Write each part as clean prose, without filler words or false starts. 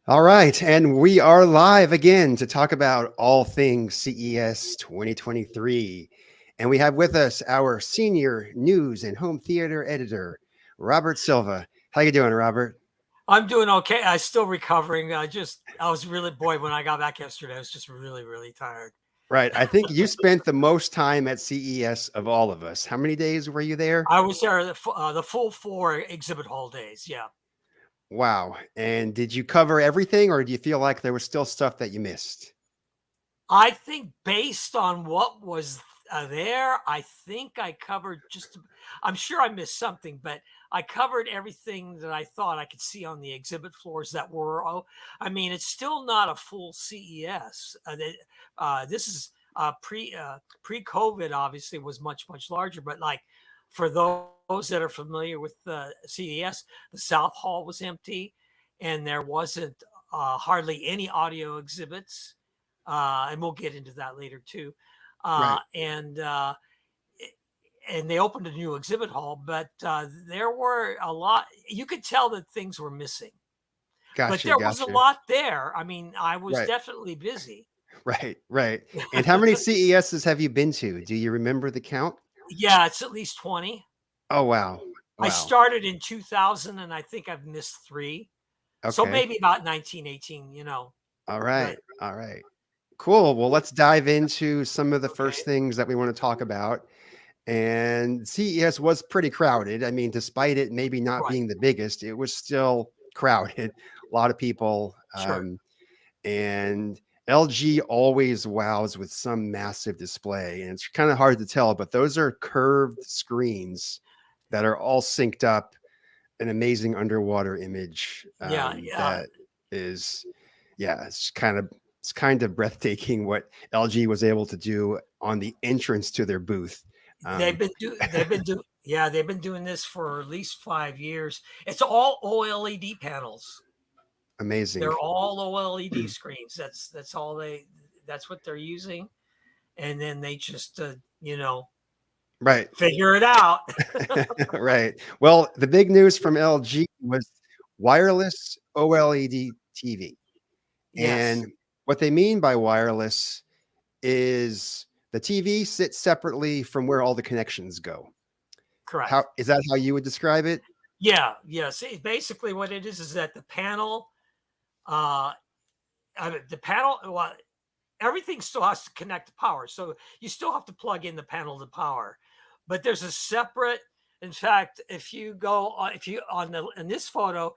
All right, and we are live again to talk about all things CES 2023. And we have with us our senior news and home theater editor, Robert Silva. How you doing, Robert? I'm doing okay. I'm still recovering. I was really bored when I got back yesterday. I was just really tired. Right, I think you spent the most time at CES of all of us. How many days were you there? I was there the full 4 exhibit hall days. Yeah. Wow. And did you cover everything, or do you feel like there was still stuff that you missed? I think based on what was there, I think I covered I'm sure I missed something, but I covered everything that I thought I could see on the exhibit floors that were, I mean, it's still not a full CES. This is pre-COVID, obviously, was much larger, but like for those that are familiar with the CES, the South Hall was empty and there wasn't hardly any audio exhibits. And we'll get into that later too. Right. And they opened a new exhibit hall, but there were a lot. You could tell that things were missing, but there was a lot there. I mean, I was definitely busy. Right. And how many CESs have you been to? Do you remember the count? Yeah, it's at least 20. Oh, wow. I started in 2000 and I think I've missed 3. Okay. So maybe about 1918, All right. All right. Cool. Well, let's dive into some of the first things that we want to talk about. And CES was pretty crowded. I mean, despite it maybe not being the biggest, it was still crowded. A lot of people. And LG always wows with some massive display. And it's kind of hard to tell, but those are curved screens that are all synced up. An amazing underwater image. That is, it's kind of breathtaking what LG was able to do on the entrance to their booth. They've been doing this for at least 5 years. It's all OLED panels. Amazing. They're all OLED screens. That's what they're using. And then they just, figure it out. Right. Well, the big news from LG was wireless OLED TV. Yes. And what they mean by wireless is the TV sits separately from where all the connections go. Correct. Is that how you would describe it? Yeah. See, basically what it is that the panel, everything still has to connect to power. So you still have to plug in the panel to power, but there's a separate, in fact, if you in this photo,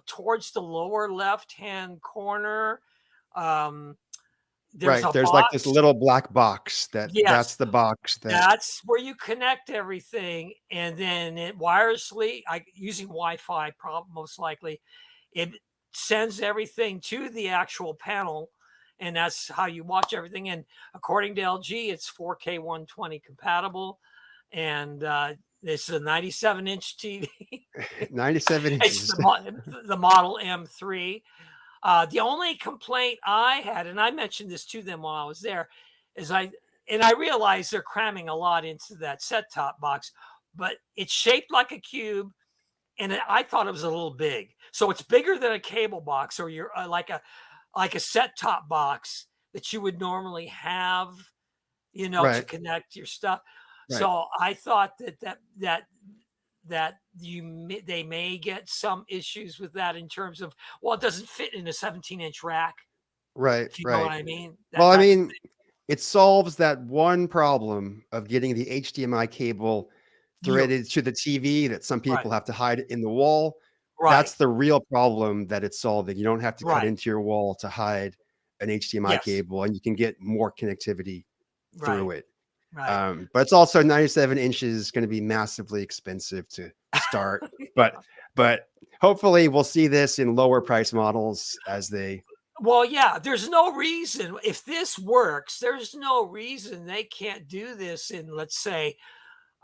towards the lower left-hand corner, there's like this little black box that's the box that's where you connect everything, and then it wirelessly, using Wi-Fi, most likely, it sends everything to the actual panel, and that's how you watch everything. And according to LG, it's 4K 120 compatible, and this is a 97-inch TV. 97 inches. It's the model M3. The only complaint I had, and I mentioned this to them while I was there, is I realized they're cramming a lot into that set-top box, but it's shaped like a cube, and I thought it was a little big. So it's bigger than a cable box, or you're like a set-top box that you would normally have, to connect your stuff. Right. So I thought that they may get some issues with that in terms of, it doesn't fit in a 17-inch rack. Right. You know what I mean? It solves that one problem of getting the HDMI cable threaded to the TV that some people have to hide in the wall. Right. That's the real problem that it's solving. You don't have to cut into your wall to hide an HDMI cable, and you can get more connectivity through it. Right. But it's also 97 inches, going to be massively expensive to start. but hopefully we'll see this in lower price models as they. Well, yeah, there's no reason, if this works, there's no reason they can't do this in, let's say,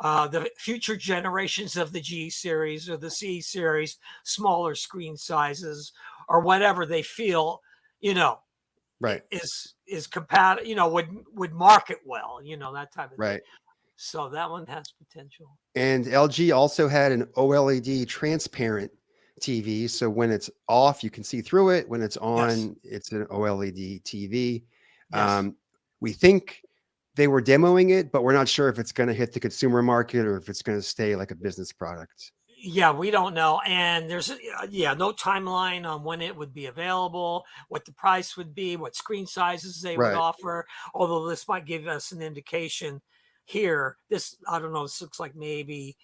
the future generations of the G series or the C series, smaller screen sizes or whatever they feel, is compatible, would market well, that type of thing. So that one has potential. And LG also had an OLED transparent TV. So when it's off, you can see through it. When it's Yes. on, it's an OLED TV. Yes. We think they were demoing it, but we're not sure if it's going to hit the consumer market or if it's going to stay like a business product. Yeah, we don't know. And there's, no timeline on when it would be available, what the price would be, what screen sizes they would Right. offer. Although this might give us an indication here. This, I don't know, this looks like maybe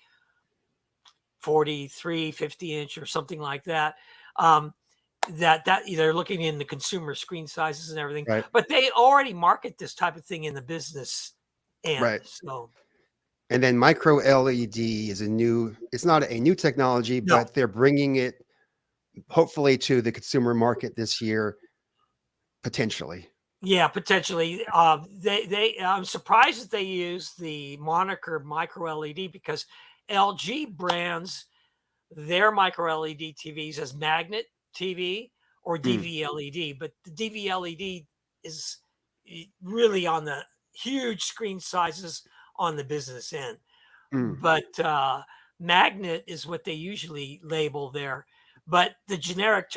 43, 50 inch or something like that. That they're looking in the consumer screen sizes and everything, Right. but they already market this type of thing in the business end. Right. So And then micro LED is it's not a new technology, no, but they're bringing it hopefully to the consumer market this year, potentially. yeah, potentially. I'm surprised that they use the moniker micro LED because LG brands their micro LED TVs as magnet TV or Mm, DV LED, but the DV LED is really on the huge screen sizes on the business end. mm, But magnet is what they usually label there. But the generic,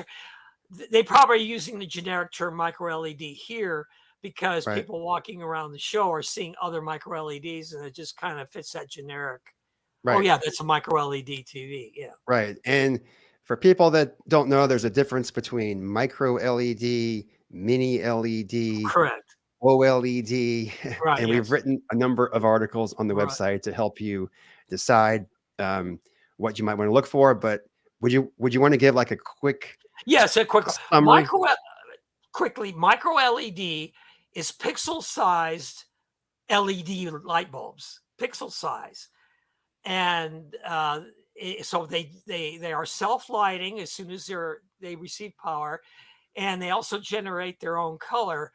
they probably are using the generic term micro LED here because right. people walking around the show are seeing other micro LEDs and it just kind of fits that generic. Oh Right. yeah, that's a micro LED TV. Yeah. Right. And for people that don't know, there's a difference between micro LED, mini LED, Correct. OLED, Right. and we've Yes. written a number of articles on the Right. website to help you decide what you might want to look for. But would you want to give like a quick Yes. A quick summary? micro quickly. Micro LED is pixel sized LED light bulbs. Pixel size. And so they are self lighting as soon as they receive power, and they also generate their own color.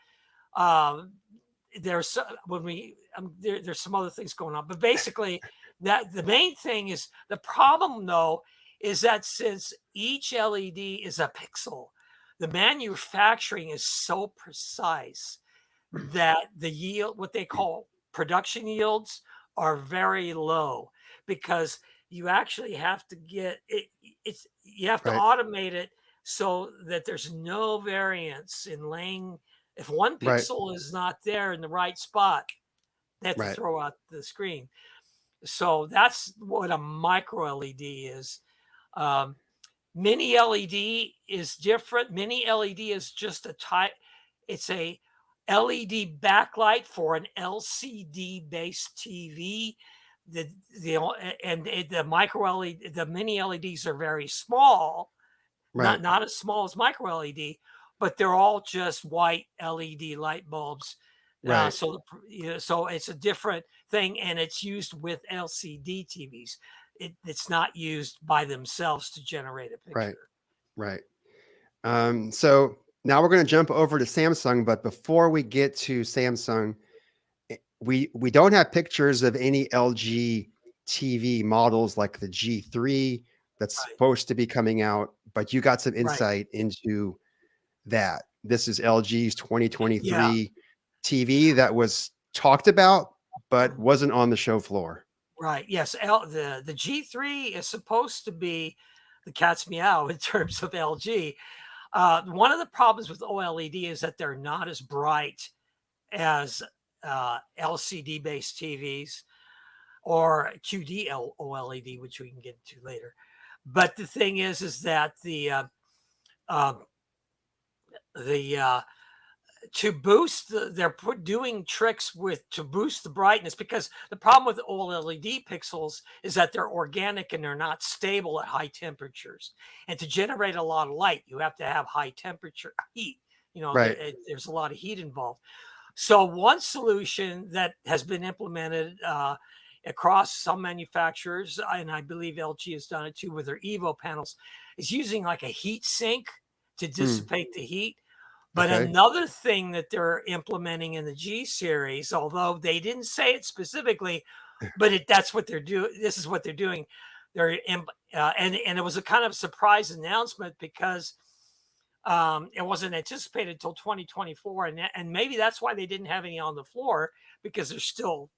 There's when we there's some other things going on, but basically that the main thing is the problem though is that since each LED is a pixel, the manufacturing is so precise that the yield, what they call production yields, are very low because you actually have to get it. You have to Right. automate it so that there's no variance in laying. If one Right. pixel is not there in the right spot, they have to Right. throw out the screen. So that's what a micro LED is. Um, Mini LED is different. Mini LED is just a type. It's a LED backlight for an LCD based TV. The micro LED, the mini LEDs are very small, Right. not as small as micro LED, but they're all just white LED light bulbs. Right. So it's a different thing, and it's used with LCD TVs. It's not used by themselves to generate a Right. picture. Right. So now we're going to jump over to Samsung, but before we get to Samsung, we don't have pictures of any LG TV models like the G3 that's Right, supposed to be coming out, but you got some right, insight into that. This is LG's yeah, 2023 TV that was talked about, but wasn't on the show floor. right. Yes, the G3 is supposed to be the cat's meow in terms of LG. One of the problems with OLED is that they're not as bright as LCD based TVs or QD-OLED, which we can get into later. But the thing is that um, the to boost they're doing tricks to boost the brightness because the problem with OLED pixels is that they're organic and they're not stable at high temperatures. And to generate a lot of light, you have to have high temperature heat. Right. There's a lot of heat involved. So one solution that has been implemented across some manufacturers, and I believe LG has done it too with their Evo panels, is using like a heat sink to Mm, dissipate the heat. But okay. another thing that they're implementing in the G series, although they didn't say it specifically, but that's what they're doing. This is what they're doing. And it was a kind of surprise announcement because it wasn't anticipated until 2024, and maybe that's why they didn't have any on the floor because they're still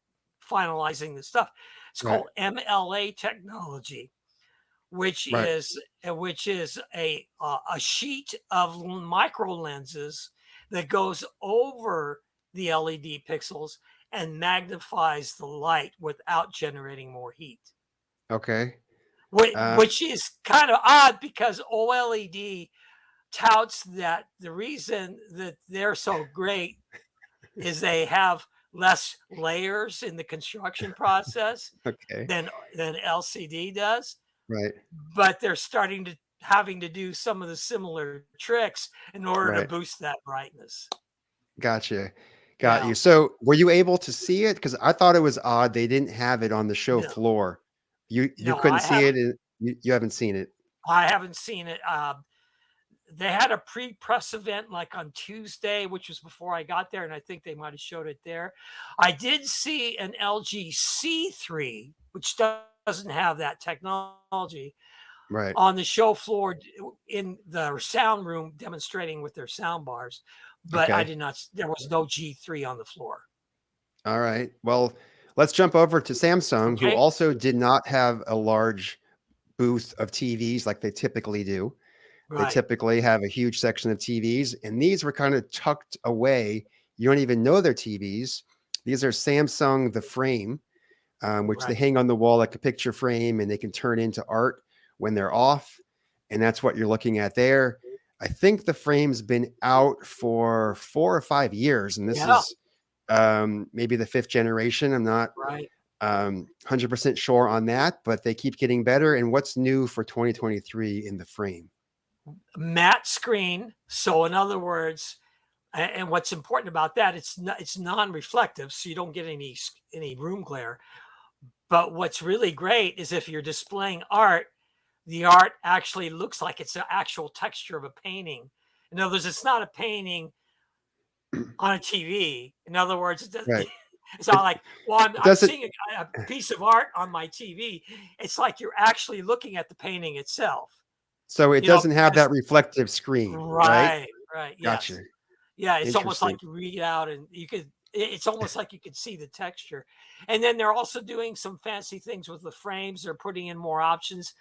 finalizing the stuff. It's Right. called MLA technology, which Right. is a sheet of micro lenses that goes over the LED pixels and magnifies the light without generating more heat. Okay. Which is kind of odd because OLED touts that the reason that they're so great is they have less layers in the construction process Okay. than LCD does, Right. but they're starting to having to do some of the similar tricks in order to Right. boost that brightness. Gotcha. Got Yeah. you. So were you able to see it? Because I thought it was odd they didn't have it on the show No, floor. You no, couldn't see it, and you haven't seen it. I haven't seen it. They had a pre-press event like on Tuesday, which was before I got there, and I think they might have showed it there. I did see an LG C3, which doesn't have that technology, Right. on the show floor in the sound room demonstrating with their sound bars, but I Okay. did not. There was no G3 on the floor. All right. Well, let's jump over to Samsung, who Okay, also did not have a large booth of TVs like they typically do. They right, typically have a huge section of TVs, and these were kind of tucked away. You don't even know they're TVs. These are Samsung the Frame, which they right. hang on the wall like a picture frame, and they can turn into art when they're off. And that's what you're looking at there. I think the frame's been out for 4 or 5 years, and this Yeah, is maybe the 5th generation. I'm not right. 100% sure on that, but they keep getting better. And what's new for 2023 in the frame? Matte screen. So in other words, and what's important about that, it's non-reflective, so you don't get any room glare. But what's really great is if you're displaying art, the art actually looks like it's an actual texture of a painting. In other words, it's not a painting on a TV. In other words, Right. it's not It, like, well, it I'm doesn't. seeing a piece of art on my TV. It's like you're actually looking at the painting itself. So it You know, doesn't have because that reflective screen, right? right, right, Gotcha. yes. Yeah, it's almost like Interesting. you read out and it's almost like you could see the texture. And then they're also doing some fancy things with the frames. They're putting in more options,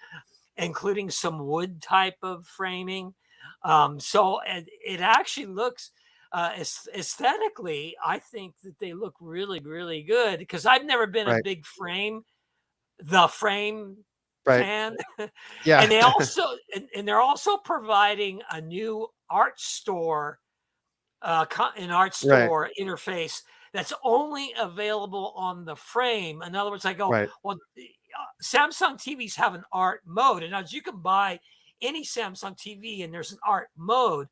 including some wood type of framing. So it actually looks aesthetically, I think that they look really, really good because I've never been a Right. big the frame Right. fan. Yeah. And they also and they're also providing a new art store an art Right. store interface that's only available on the frame. In other words, I go, Right. well, Samsung TVs have an art mode, and as you can buy any Samsung TV, and there's an art mode,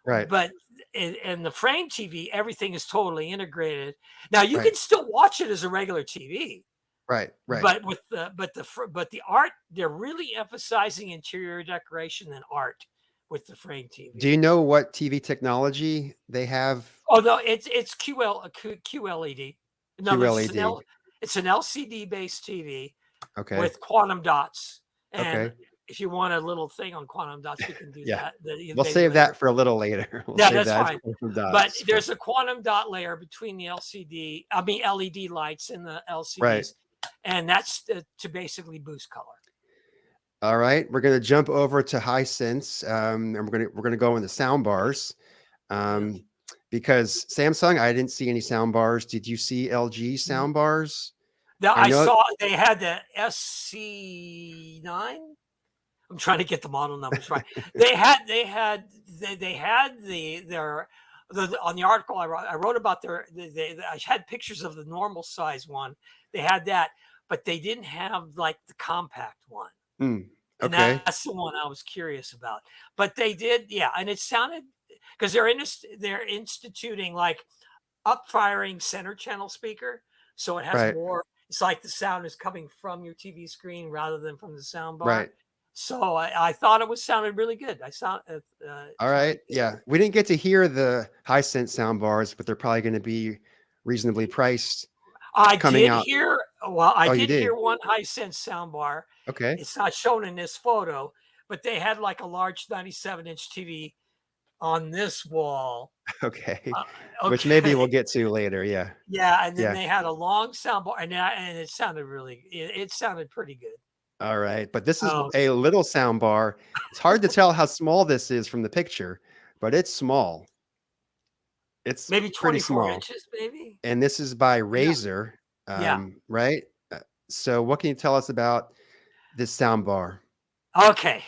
Right. but in the frame TV, everything is totally integrated. Now you Right. can still watch it as a regular TV, Right. Right. but but the art, they're really emphasizing interior decoration and art with the frame Do TV. you know what TV technology they have? Oh no, it's QLED. In other words, QLED. it's an LCD based TV Okay. with quantum dots. And Okay. if you want a little thing on quantum dots, we can do Yeah. that. We'll Maybe save later. that for a little later. We'll Yeah, save that's that fine. for some But dots. there's a quantum dot layer between the LED lights and the Right. LCDs, and that's to basically boost color. All right. We're gonna jump over to Hisense, and we're gonna go into sound bars. Yeah. Because Samsung, I didn't see any sound bars. Did you see LG sound bars? Now I I know. saw they had the SC9. I'm trying to get the model numbers right. They had on the article I wrote about I had pictures of the normal size one. They had that, but they didn't have like the compact one. Mm, And okay. that's the one I was curious about. But they did, yeah, and it sounded because they're instituting like up firing center channel speaker, so it has Right. more. It's like the sound is coming from your TV screen rather than from the sound bar. Right. So I thought it sounded really good. All sounded right. good. Yeah. We didn't get to hear the Hisense sound bars, but they're probably going to be reasonably priced I coming did out. hear. Well, I Oh, you did did. hear one Hisense soundbar. Okay. It's not shown in this photo, but they had like a large 97-inch TV on this wall. Okay. Which maybe Okay. we'll get to later. Yeah. Yeah, and then Yeah. they had a long soundbar, and it sounded really. It sounded pretty good. All right, but this is Oh, a little sound bar. It's hard to tell how small this is from the picture, but it's small. It's maybe pretty 24 small. inches, maybe. And this is by Yeah, Razer, yeah. right? So what can you tell us about this sound bar? Okay,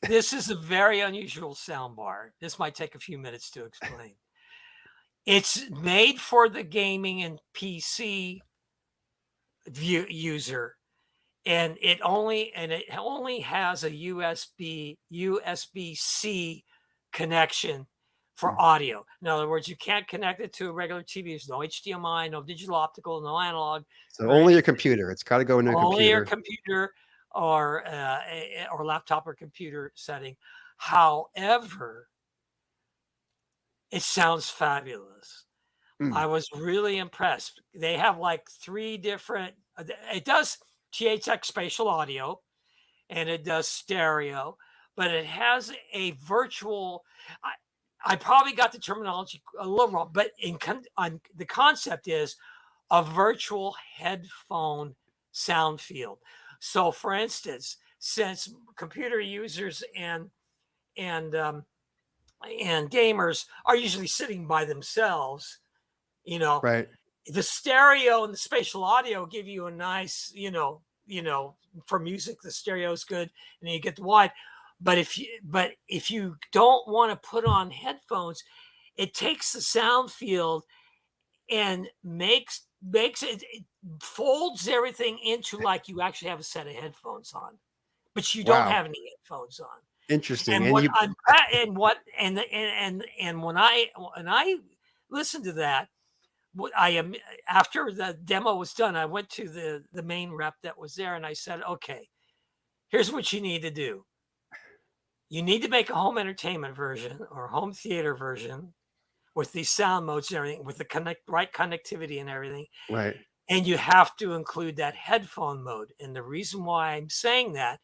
this is a very unusual sound bar. This might take a few minutes to explain. It's made for the gaming and PC user, and it only has a USB-C connection Mm. for audio. In other words, you can't connect it to a regular TV. There's no HDMI, no digital optical, no analog, So or only a anything. computer. It's got to go into a Only your computer. computer or laptop or computer setting. However, it sounds fabulous. Mm, I was really impressed. They have like 3 different it does THX spatial audio, and it does stereo, but it has a virtual I I probably got the terminology a little wrong, but the concept is a virtual headphone sound field. So for instance, since computer users and um, and gamers are usually sitting by themselves, you know, right. the stereo and the spatial audio give you a nice, for music, the stereo is good, and then you get the wide. But if you don't want to put on headphones, it takes the sound field and it folds everything into like you actually have a set of headphones on, but you don't Wow. have any headphones on. Interesting. And And what you, I'm and what and when I listened to that, what I am after the demo was done, I went to the main rep that was there, and I said, "Okay, here's what you need to do. You need to make a home entertainment version or a home theater version with these sound modes and everything, with the right connectivity and everything, right. and you have to include that headphone mode." And the reason why I'm saying that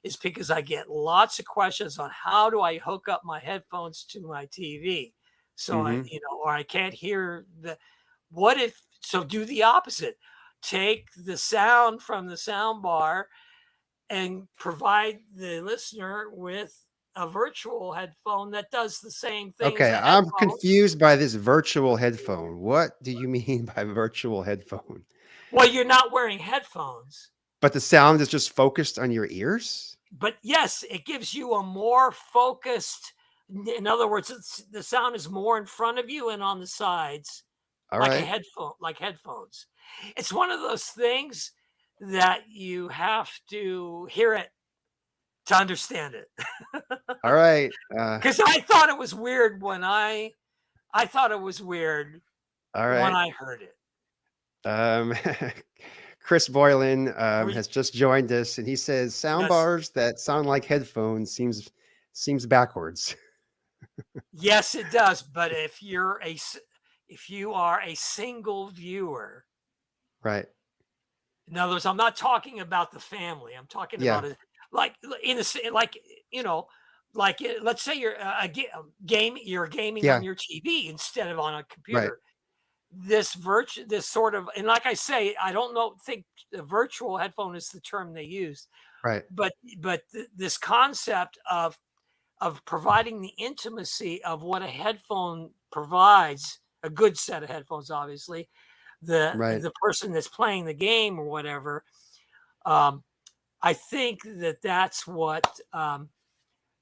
is because I get lots of questions on how do I hook up my headphones to my TV, so Hmm. or I can't hear the. What if so? Do the opposite. Take the sound from the sound bar and provide the listener with a virtual headphone that does the same thing as Okay. a I'm headphone. confused by this virtual headphone. What do you mean by virtual headphone? Well, you're not wearing headphones, But the sound is just focused on your ears? but yes, it gives you a more focused. In other words, the sound is more in front of you and on the sides, All right. like headphones. It's one of those things that you have to hear it to understand it. All right. Because I thought it was weird I thought it was weird All when right. I heard it. Um, Chris Boylan Re- has just joined us, and he says sound Yes, bars that sound like headphones seems backwards. yes, it does. But if you are a single viewer, Right. in other words, I'm not talking about the family. I'm talking Yeah. about it like in a like you know let's say you're you're gaming on Yeah. your TV instead of on a Right. computer. This sort of, and like I say, I don't think the virtual headphone is the term they use, Right. but this concept of providing the intimacy of what a headphone provides, a good set of headphones, obviously, Right. the person that's playing the game or whatever. um, I think that's what I,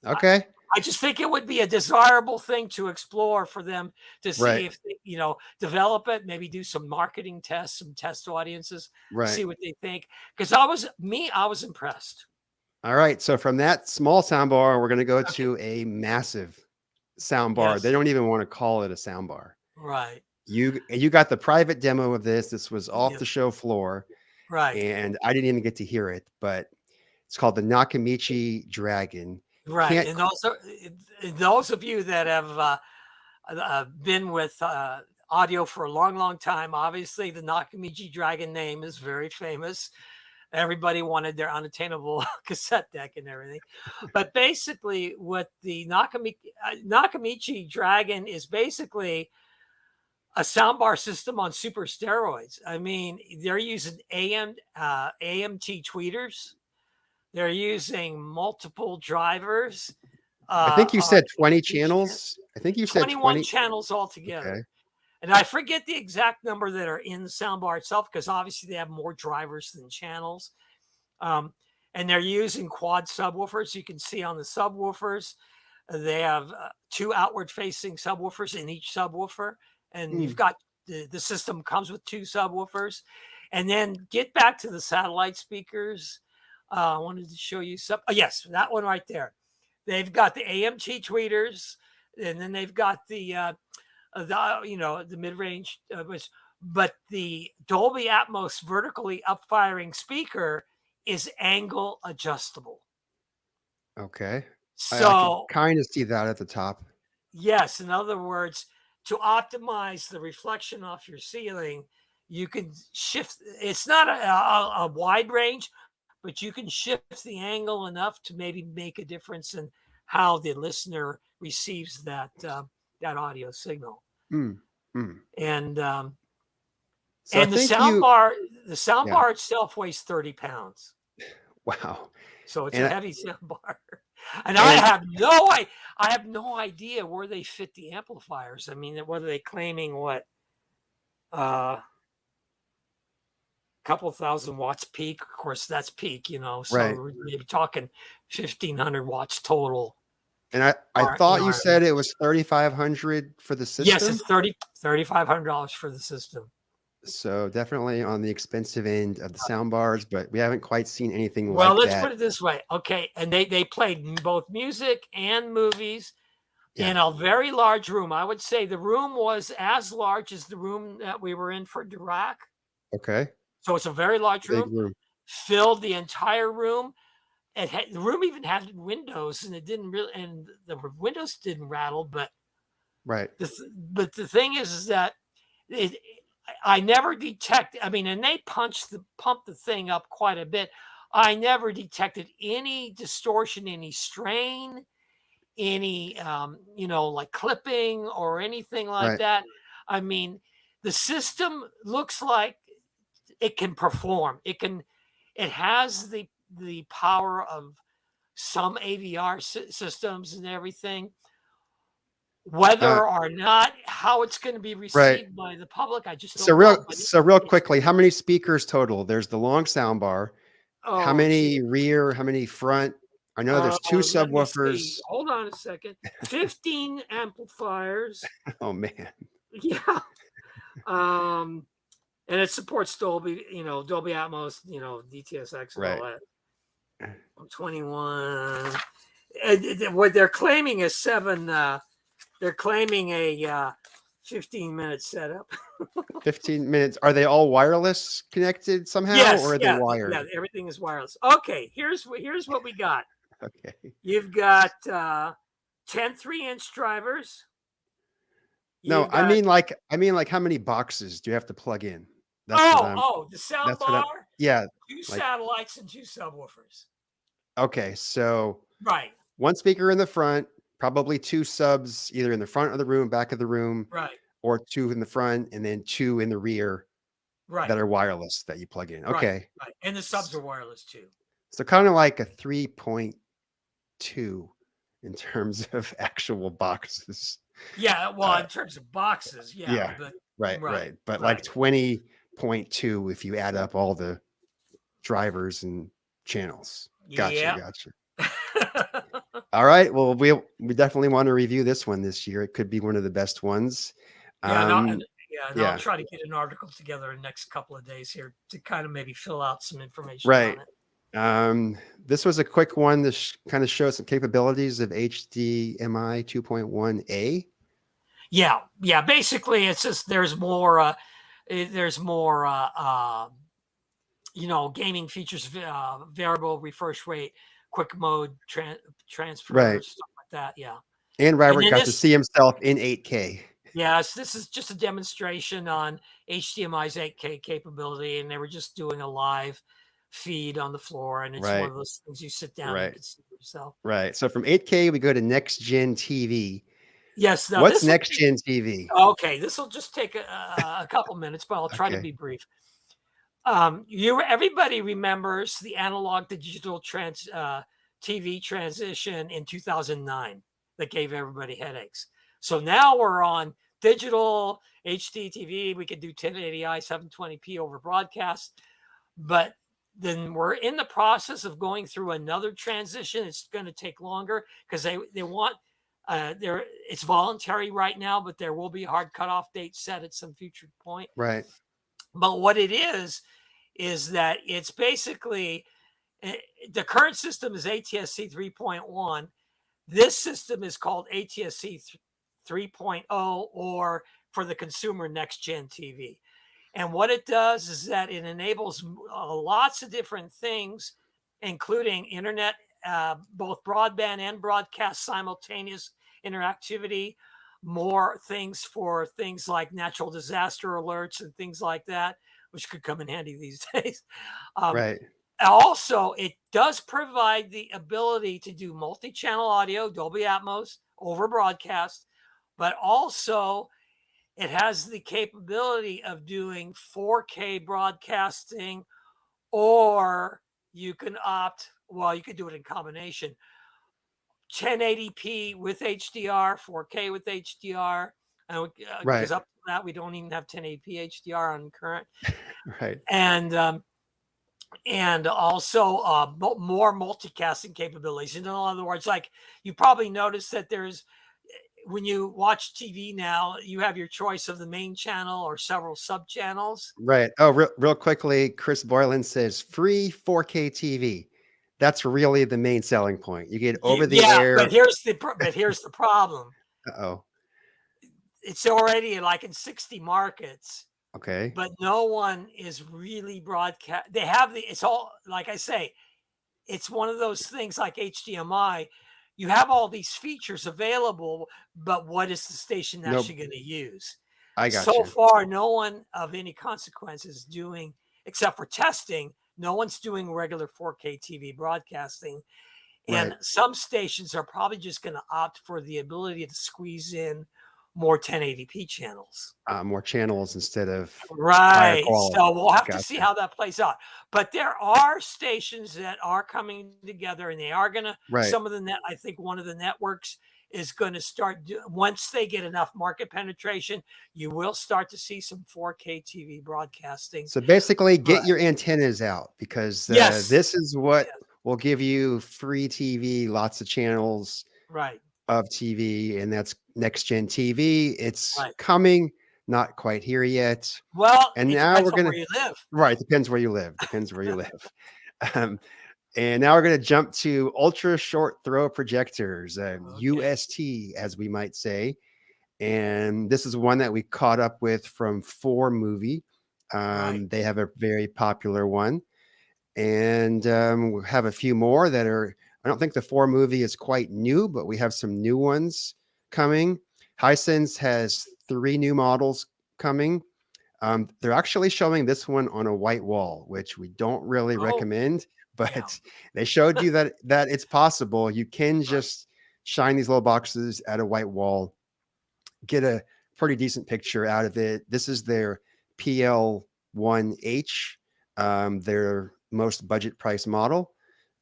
Okay. I just think it would be a desirable thing to explore for them to see Right. if develop it, maybe do some marketing tests, some test audiences, Right. see what they think. Because I was impressed. All right. So from that small sound bar, we're going to go Okay. to a massive sound bar. They Yes. don't even want to call it a sound bar. Right. You got the private demo of this. This was off Yeah. the show floor, Right. and I didn't even get to hear it, but it's called the Nakamichi Dragon. Right. Can't And also, those of you that have been with audio for a long, long time, obviously the Nakamichi Dragon name is very famous. Everybody wanted their unattainable cassette deck and everything. But basically, what the Nakamichi Dragon is basically a soundbar system on super steroids. I mean, they're using AMT tweeters They're using multiple drivers. I think you said 20 each channels. I think you said 21 20 channels altogether. Okay. And I forget the exact number that are in the soundbar itself, because obviously they have more drivers than channels. And they're using quad subwoofers. You can see on the subwoofers, they have 2 outward-facing subwoofers in each subwoofer. And you've got the system comes with 2 subwoofers. And then get back to the satellite speakers. I wanted to show you some. Oh, yes, that one right there. They've got the AMT tweeters, and then they've got the mid-range, but the Dolby Atmos vertically up-firing speaker is angle adjustable. Okay. So I kind of see that at the top. Yes, in other words, to optimize the reflection off your ceiling, you can shift. It's not a wide range, but you can shift the angle enough to maybe make a difference in how the listener receives that audio signal. And the soundbar itself weighs 30 pounds. Wow. So it's a heavy soundbar. And I have no idea where they fit the amplifiers. I mean, what are they claiming? What? Couple thousand watts peak. Of course, that's peak, so we're maybe talking 1,500 watts total. And I thought you said it was $3,500 for the system. Yes, it's $3,500 for the system. So definitely on the expensive end of the sound bars, but we haven't quite seen anything like that. Well, let's put it this way. Okay. And they played both music and movies in a very large room. I would say the room was as large as the room that we were in for Dirac. Okay. So it's a very large room. Filled the entire room. The room even had windows, and the windows didn't rattle, but the thing is that I never detect. I mean, and they pump the thing up quite a bit. I never detected any distortion, any strain, any like clipping or anything like that. I mean, the system looks like it can perform. It has the power of some AVR systems and everything. Whether or not how it's going to be received by the public, I just don't know. So real quickly, how many speakers total? There's the long sound bar. How many rear? How many front? I know there's 2 subwoofers. Hold on a second. 15 amplifiers. Oh man. Yeah. And it supports Dolby, Dolby Atmos, DTSX and all that. 21. What they're claiming is 7. They're claiming a 15-minute setup. 15 minutes. Are they all wireless connected somehow, or are they wired? Yeah, everything is wireless. Okay, here's what we got. Okay. You've got 10 3-inch drivers. I mean like how many boxes do you have to plug in? The sound bar. 2 satellites and 2 subwoofers. Okay, so 1 speaker in the front, probably 2 subs either in the front of the room, back of the room, or 2 in the front, and then 2 in the rear that are wireless that you plug in. Okay. Right. And the subs are wireless too. So kind of like a 3.2 in terms of actual boxes. Yeah, well, in terms of boxes, but, But like 20.2 if you add up all the drivers and channels. Gotcha. All right. Well, we definitely want to review this one this year. It could be one of the best ones. I'll try to get an article together in the next couple of days here to kind of maybe fill out some information on it. This was a quick one to kind of show some capabilities of HDMI 2.1a. Yeah. Basically, it's just there's more gaming features, variable refresh rate, quick mode transfer, stuff like that. Yeah. And Robert got to see himself in 8K. Yes, this is just a demonstration on HDMI's 8K capability, and they were just doing a live feed on the floor, and it's one of those things you sit down and you can see yourself. Right. So from 8K, we go to NextGenTV. Yes. What's NextGenTV? Okay, this will just take a couple minutes, but I'll try to be brief. Everybody remembers the analog to digital TV transition in 2009 that gave everybody headaches. So now we're on digital HD TV. We can do 1080i 720p over broadcast, but then we're in the process of going through another transition. It's going to take longer because they want it's voluntary right now, but there will be a hard cutoff date set at some future point. Right. But what it is that it's basically the current system is ATSC 3.1. This system is called ATSC 3.0, or for the consumer, NextGenTV. And what it does is that it enables lots of different things, including internet, both broadband and broadcast simultaneous interactivity, more things for things like natural disaster alerts and things like that, which could come in handy these days. Right. Also, it does provide the ability to do multi-channel audio, Dolby Atmos, over broadcast, but also it has the capability of doing 4K broadcasting, or you can you could do it in combination. 1080p with HDR, 4K with HDR. Because up to that, we don't even have 1080p HDR on current. Right. And also more multicasting capabilities. In other words, like you probably noticed that when you watch TV now, you have your choice of the main channel or several sub channels. Right. Oh, real quickly, Chris Boylan says free 4K TV. That's really the main selling point. You get over the air. But here's the problem. Uh-oh. It's already like in 60 markets. Okay. But no one is really broadcast. They have it's all, like I say, it's one of those things like HDMI. You have all these features available, but what is the station actually going to use? I got so you. far, no one of any consequence is doing, except for testing, no one's doing regular 4K TV broadcasting. And some stations are probably just going to opt for the ability to squeeze in more 1080p channels. More channels instead of right. So we'll have to see how that plays out. But there are stations that are coming together, and they are going to, some of the I think one of the networks is going to start, once they get enough market penetration, you will start to see some 4K TV broadcasting. So basically get your antennas out, because this is what will give you free TV, lots of channels of TV, and that's NextGenTV. It's coming, not quite here yet. Well, and now we're going to, where you live. Right. Depends where you live. Depends where you live. And now we're going to jump to ultra short throw projectors, UST, as we might say. And this is one that we caught up with from Formovie. They have a very popular one. And we have a few more that are, I don't think the Formovie is quite new, but we have some new ones coming. Hisense has 3 new models coming. They're actually showing this one on a white wall, which we don't really recommend, but they showed you that it's possible. You can just shine these little boxes at a white wall, get a pretty decent picture out of it. This is their PL1H, their most budget price model.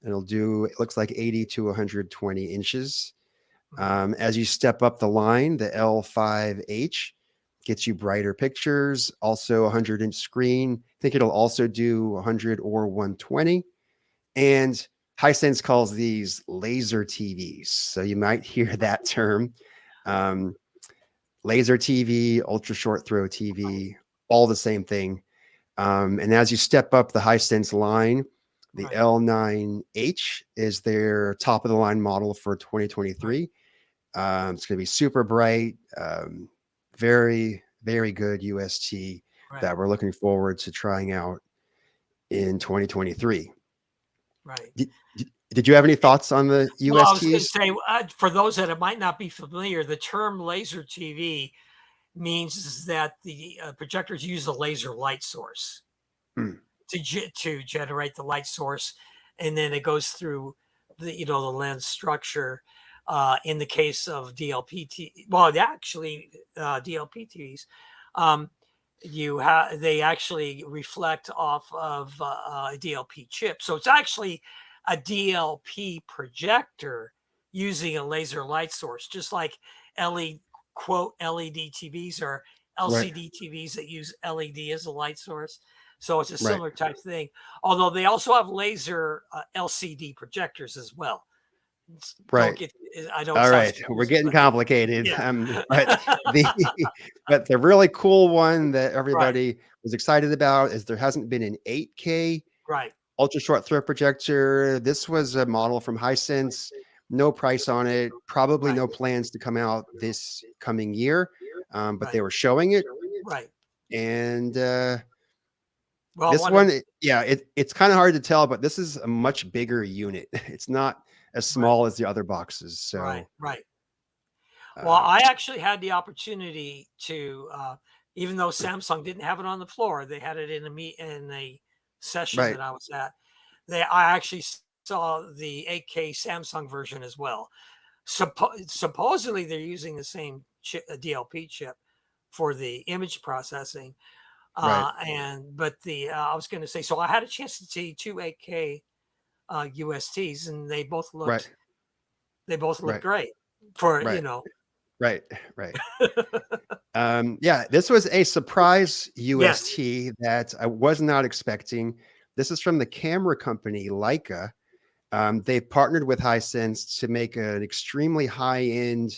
It'll do, it looks like 80 to 120 inches. As you step up the line, the L5H gets you brighter pictures, also 100-inch screen. I think it'll also do 100 or 120. And Hisense calls these laser TVs. So you might hear that term. Laser TV, ultra short throw TV, all the same thing. And as you step up the Hisense line, the L9H is their top of the line model for 2023. It's going to be super bright, very, very good UST that we're looking forward to trying out in 2023. Did you have any thoughts on the USTs? Well, I was going to say, for those that might not be familiar, the term laser TV means that the projectors use a laser light source to generate the light source, and then it goes through the the lens structure. In the case of DLP, DLP TVs, they actually reflect off of a DLP chip. So it's actually a DLP projector using a laser light source, just like LED, quote, LED TVs or Right. LCD TVs that use LED as a light source. So it's a Right. similar type thing, although they also have laser LCD projectors as well. Don't Right. get, I know it All sounds right, we're confusing, getting but they, complicated. yeah. But the but the really cool one that Right, everybody was excited about is there hasn't been an 8K right, ultra short throw projector. This was a model from Hisense. No price on it. Probably right, no plans to come out this coming year. But right, they were showing it, right. and Well, this one of, one, yeah, it's kind of hard to tell, but this is a much bigger unit. It's not as right, small as the other boxes. right, So, right. Well, uh, I actually had the opportunity to, even though Samsung didn't have it on the floor, they had it in a session right, that I was at. I actually saw the 8K Samsung version as well. Supposedly, they're using the same chip, a DLP chip, for the image processing. right, But I was going to say, so I had a chance to see two 8K USTs, and right, they both looked right, great for right, right, right. Yeah, this was a surprise Yes, UST that I was not expecting. This is from the camera company Leica. They partnered with Hisense to make an extremely high-end,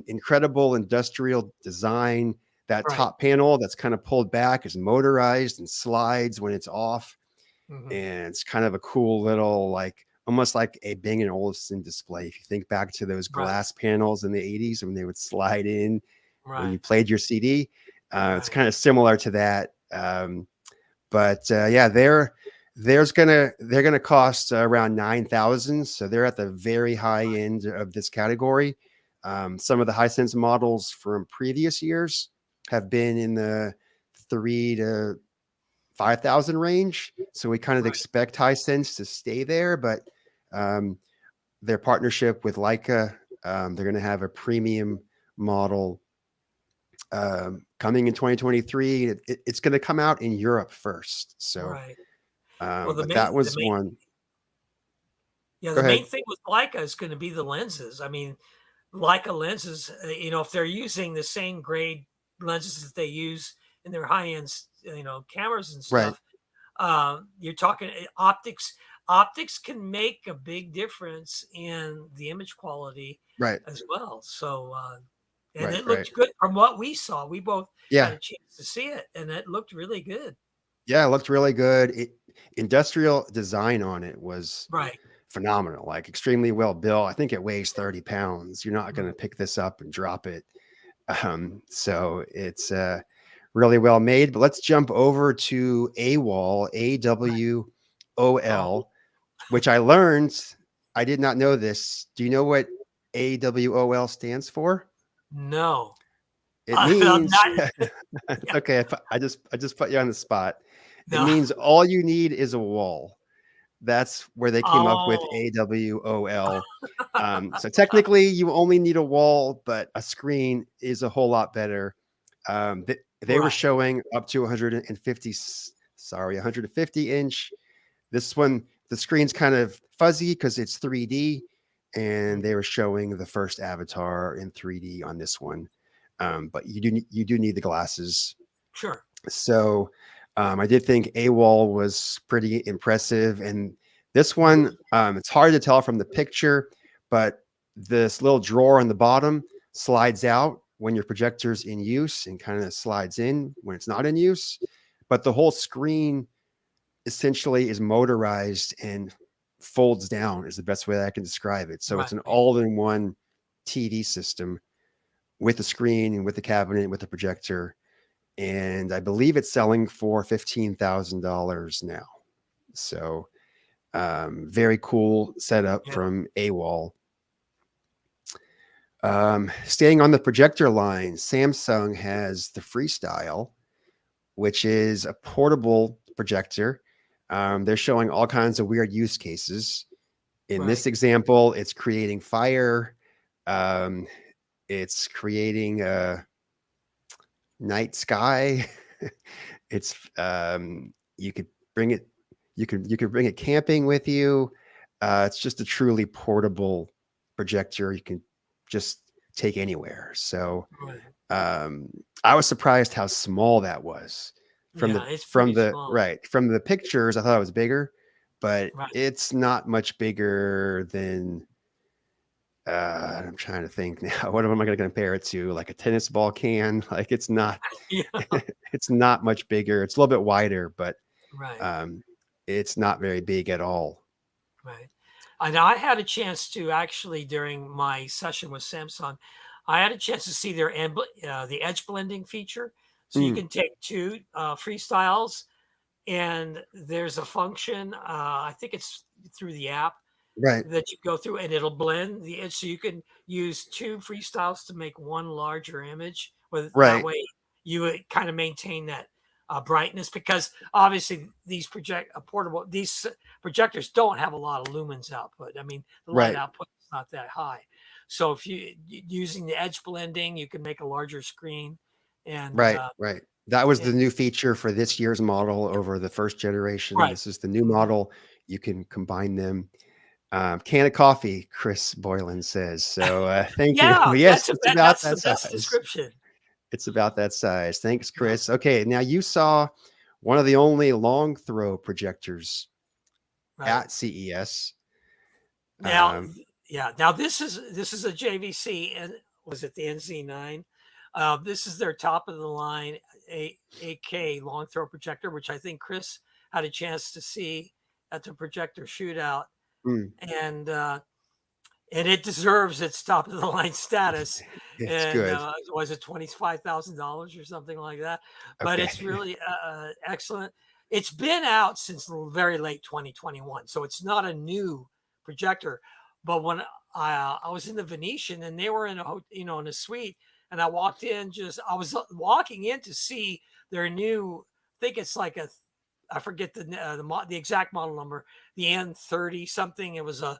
incredible industrial design. That right. top panel that's kind of pulled back is motorized and slides when it's off. Hmm. And it's kind of a cool little, like almost like a Bang& and Olufsen display. If you think back to those Right, glass panels in the 80s when they would slide in when you right, played your CD, it's right, kind of similar to that. But yeah, they're gonna cost around 9,000, so they're at the very high end of this category. Some of the Hisense models from previous years have been in the 3 to 5,000 range, so we kind of right, expect Hisense to stay there. But um, their partnership with Leica, they're going to have a premium model coming in 2023. It's going to come out in Europe first. So, right. Well, but that was the main, one. yeah, Go the main ahead. thing with Leica is going to be the lenses. I mean, Leica lenses, if they're using the same grade lenses that they use in their high end, cameras and Right, stuff, you're talking optics. Optics can make a big difference in the image quality right, as well. So, and right, it right. looked good from what we saw. We both had Yeah, a chance to see it, and it looked really good. yeah, it looked really good. Industrial design on it was Right. phenomenal, like extremely well built. I think it weighs 30 pounds. You're not going to Right. pick this up and drop it. So it's really well made. But let's jump over to AWOL, Right. Oh, AWOL, which I learned. I did not know this. Do you know what AWOL stands for? no. It means Not, it's yeah, okay. I just put you on the spot. It no. means all you need is a wall. That's where they came up with Oh, AWOL. So technically, you only need a wall, but a screen is a whole lot better. They were right. showing up to 150 inch. This one, the screen's kind of fuzzy because it's 3D, and they Mhm. were showing the first Avatar in 3D on this one. But you do need the glasses. Sure. So I did think AWOL was pretty impressive. And this Mhm. one, it's hard to tell from the picture, but this little drawer on the bottom slides out when your projector's in use and kind of slides in when it's not in use. But the whole screen essentially is motorized and folds down, is the best way that I can describe it. So it's Right. an all-in-one TV system with the screen and with the cabinet and with the projector, and I believe it's selling for $15,000 now. So very cool setup Yeah. from AWOL. Staying on the projector line, Samsung has the Freestyle, which is a portable projector. They're showing all kinds of weird use cases. In Right. this example, it's creating fire. Um, it's creating night sky. It's you could bring it, you could bring it camping with you. It's just a truly portable projector you can just take anywhere. So Right. I was surprised how small that was Yeah, it's pretty small. from the pictures. I thought it was bigger, but Right. it's not much bigger than I'm trying to think now. What am I going to compare it to? Like a tennis ball can? Like it's not. Yeah. It's not much bigger. It's a little bit wider, but Right. um, it's not very big at all. Right. And I had a chance to actually during my session with Samsung, I had a chance to see their the edge blending feature. So you Mm, can take two freestyles, and there's a function. I think it's through the app right, that you go through, and it'll blend the edge. So you can use two freestyles to make one larger image. With that right, way, you would kind of maintain that brightness, because obviously these projectors don't have a lot of lumens output. I mean, the light right, output is not that high. So if you using the edge blending, you can make a larger screen, and right, right. That was the and new feature for this year's model over the first generation. right. This is the new Mhm. model. You can combine them. Can of coffee, Chris Boylan says. So thank you. Yeah, Yes, it's about that's the that best size. description. It's about that size. Thanks, Yeah. Chris. Okay, now you saw one of the only long throw projectors Right. at CES. Now, Um, yeah. Now this is a JVC, and was it the NZ9? This is their top of the line 8K long throw projector, which I think Chris had a chance to see at the projector shootout, mm, and it deserves its top of the line status. it's And good. was it $25,000 or something like that? But Okay. it's really excellent. It's been out since very late 2021, so it's not a new projector. But when I was in the Venetian, and they were in in a suite, and I walked in, I was walking in to see their new. I think it's like I forget the exact model number, the N30 something. It was a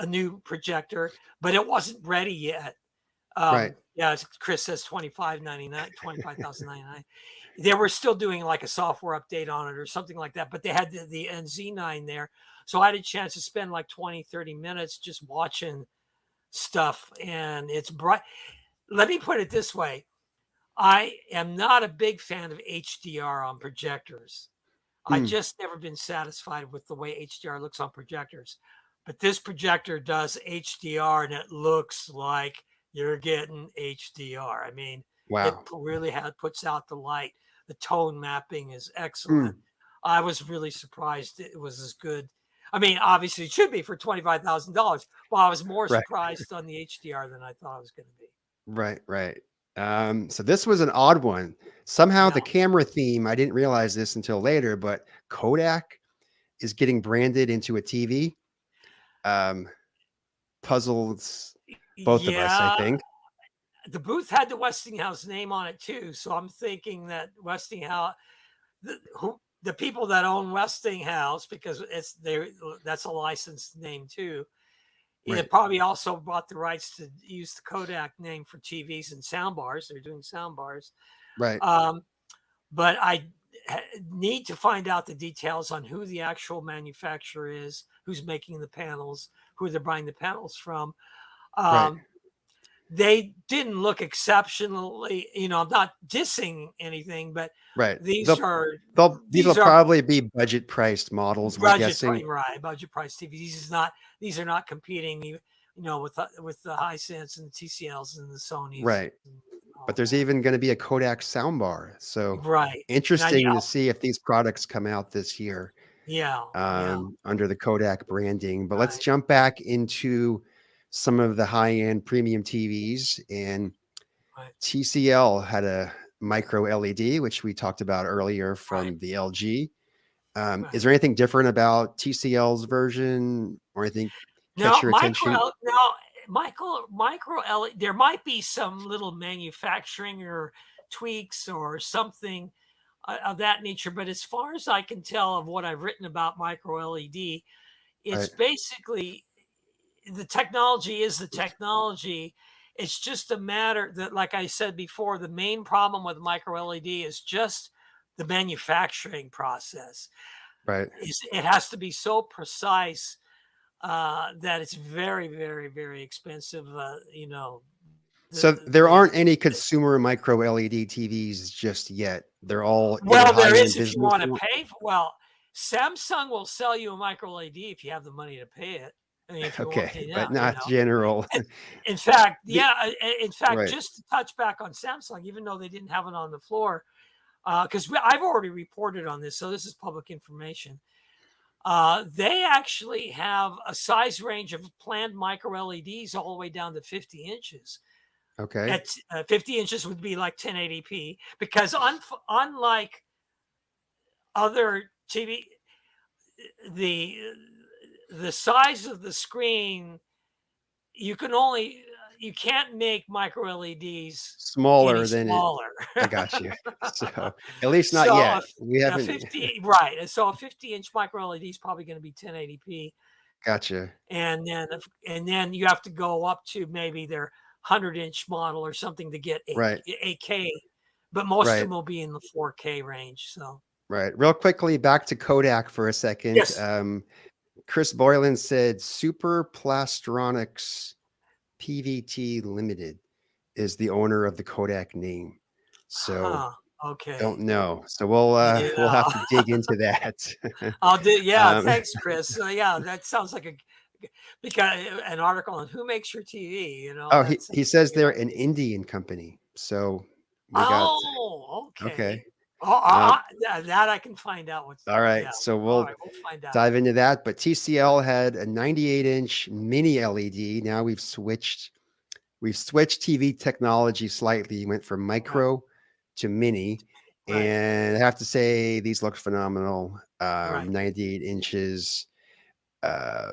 new projector, but it wasn't ready yet. Right. Yeah, Chris says 25,099. They were still doing like a software update on it or something like that, but they had the NZ9 there. So I had a chance to spend like 20, 30 minutes just watching stuff, and it's bright. Let me put it this way. I am not a big fan of HDR on projectors. I Mm, just never been satisfied with the way HDR looks on projectors. But this projector does HDR, and it looks like you're getting HDR. I mean, it wow. really puts out the light. The tone mapping is Mm, excellent. I was really surprised it was as good. I mean, obviously it should be for $25,000. Well, I was more right. surprised on the HDR than I thought it was going to be. Right. Right. So this was an odd one. Somehow Yeah. the camera theme, I didn't realize this until later, but Kodak is getting branded into a TV. Um, Puzzles both of us, I Yeah. think. The booth had the Westinghouse name on it too. So I'm thinking that Westinghouse, the people that own Westinghouse, because that's a licensed name too. Right. It probably also bought the rights to use the Kodak name for TVs and soundbars. They're doing soundbars. Right. Um, but I need to find out the details on who the actual manufacturer is, who's making the panels, who they're buying the panels from. Right. Um, they didn't look exceptionally, I'm not dissing anything, but Right. these are These will these are probably be budget priced models, we're guessing. budget price TV. These are not competing, with the Hisense and the TCLs and the Sonys Right. and But all there's that. even going to be a Kodak soundbar. So Right. And I interesting to know. see if these products come out this year Yeah. Yeah. under the Kodak branding. But let's Right. jump back into some of the high end premium TVs. And Right. TCL had a micro LED, which we talked about earlier Right. from the LG. Is Right. there anything different about TCL's version or anything catch Now, your attention? micro LED, there might be some little manufacturing or tweaks or something of that nature. But as far as I can tell of what I've written about micro LED, it's Right. basically the technology is the technology. It's just a matter that, like I said before, the main problem with micro LED is just the manufacturing process. Right. It has to be so precise that it's very, very, very expensive. You know, So there aren't any consumer micro LED TVs just yet. They're all either well, there high-end is if you business. want to pay. Well, Samsung will sell you a micro LED if you have the money to pay it. I mean, if you want, Okay, yeah, but not general. In fact, The yeah. In fact, right. just to touch back on Samsung, even though they didn't have it on the floor, because I've already reported on this, so this is public information. They actually have a size range of planned micro LEDs all the way down to 50 inches. Okay. At 50 inches would be like 1080p, because unlike other TV, the the size of the screen, you can't make micro LEDs any Smaller than it. smaller. I got you. So at least not So yet. We a haven't. 50, right? And so a 50-inch micro LED is probably going to be 1080p, Gotcha. and then you have to go up to maybe their 100-inch model or something to get Right. 8K, but most of Right. them will be in the 4K range. So Right. Real quickly, back to Kodak for a second. yes, Chris Boylan said Super Plastronics PVT Limited is the owner of the Kodak name. So huh? Okay, don't know. So we'll yeah, have to dig into that. I'll do. Yeah, um, thanks, Chris. Yeah, that sounds like because an article on who makes your TV. You know, oh, that's he says you they're know. an Indian company. So we got Oh, okay. okay. Oh, Um, that I can find out. What's all right. yeah. So All we'll right, we'll find out. dive into that. But TCL had a 98-inch mini LED. Now we've switched TV technology slightly. Went from Right, micro to mini. right, And I have to say, these look phenomenal. right. 98 inches. Uh,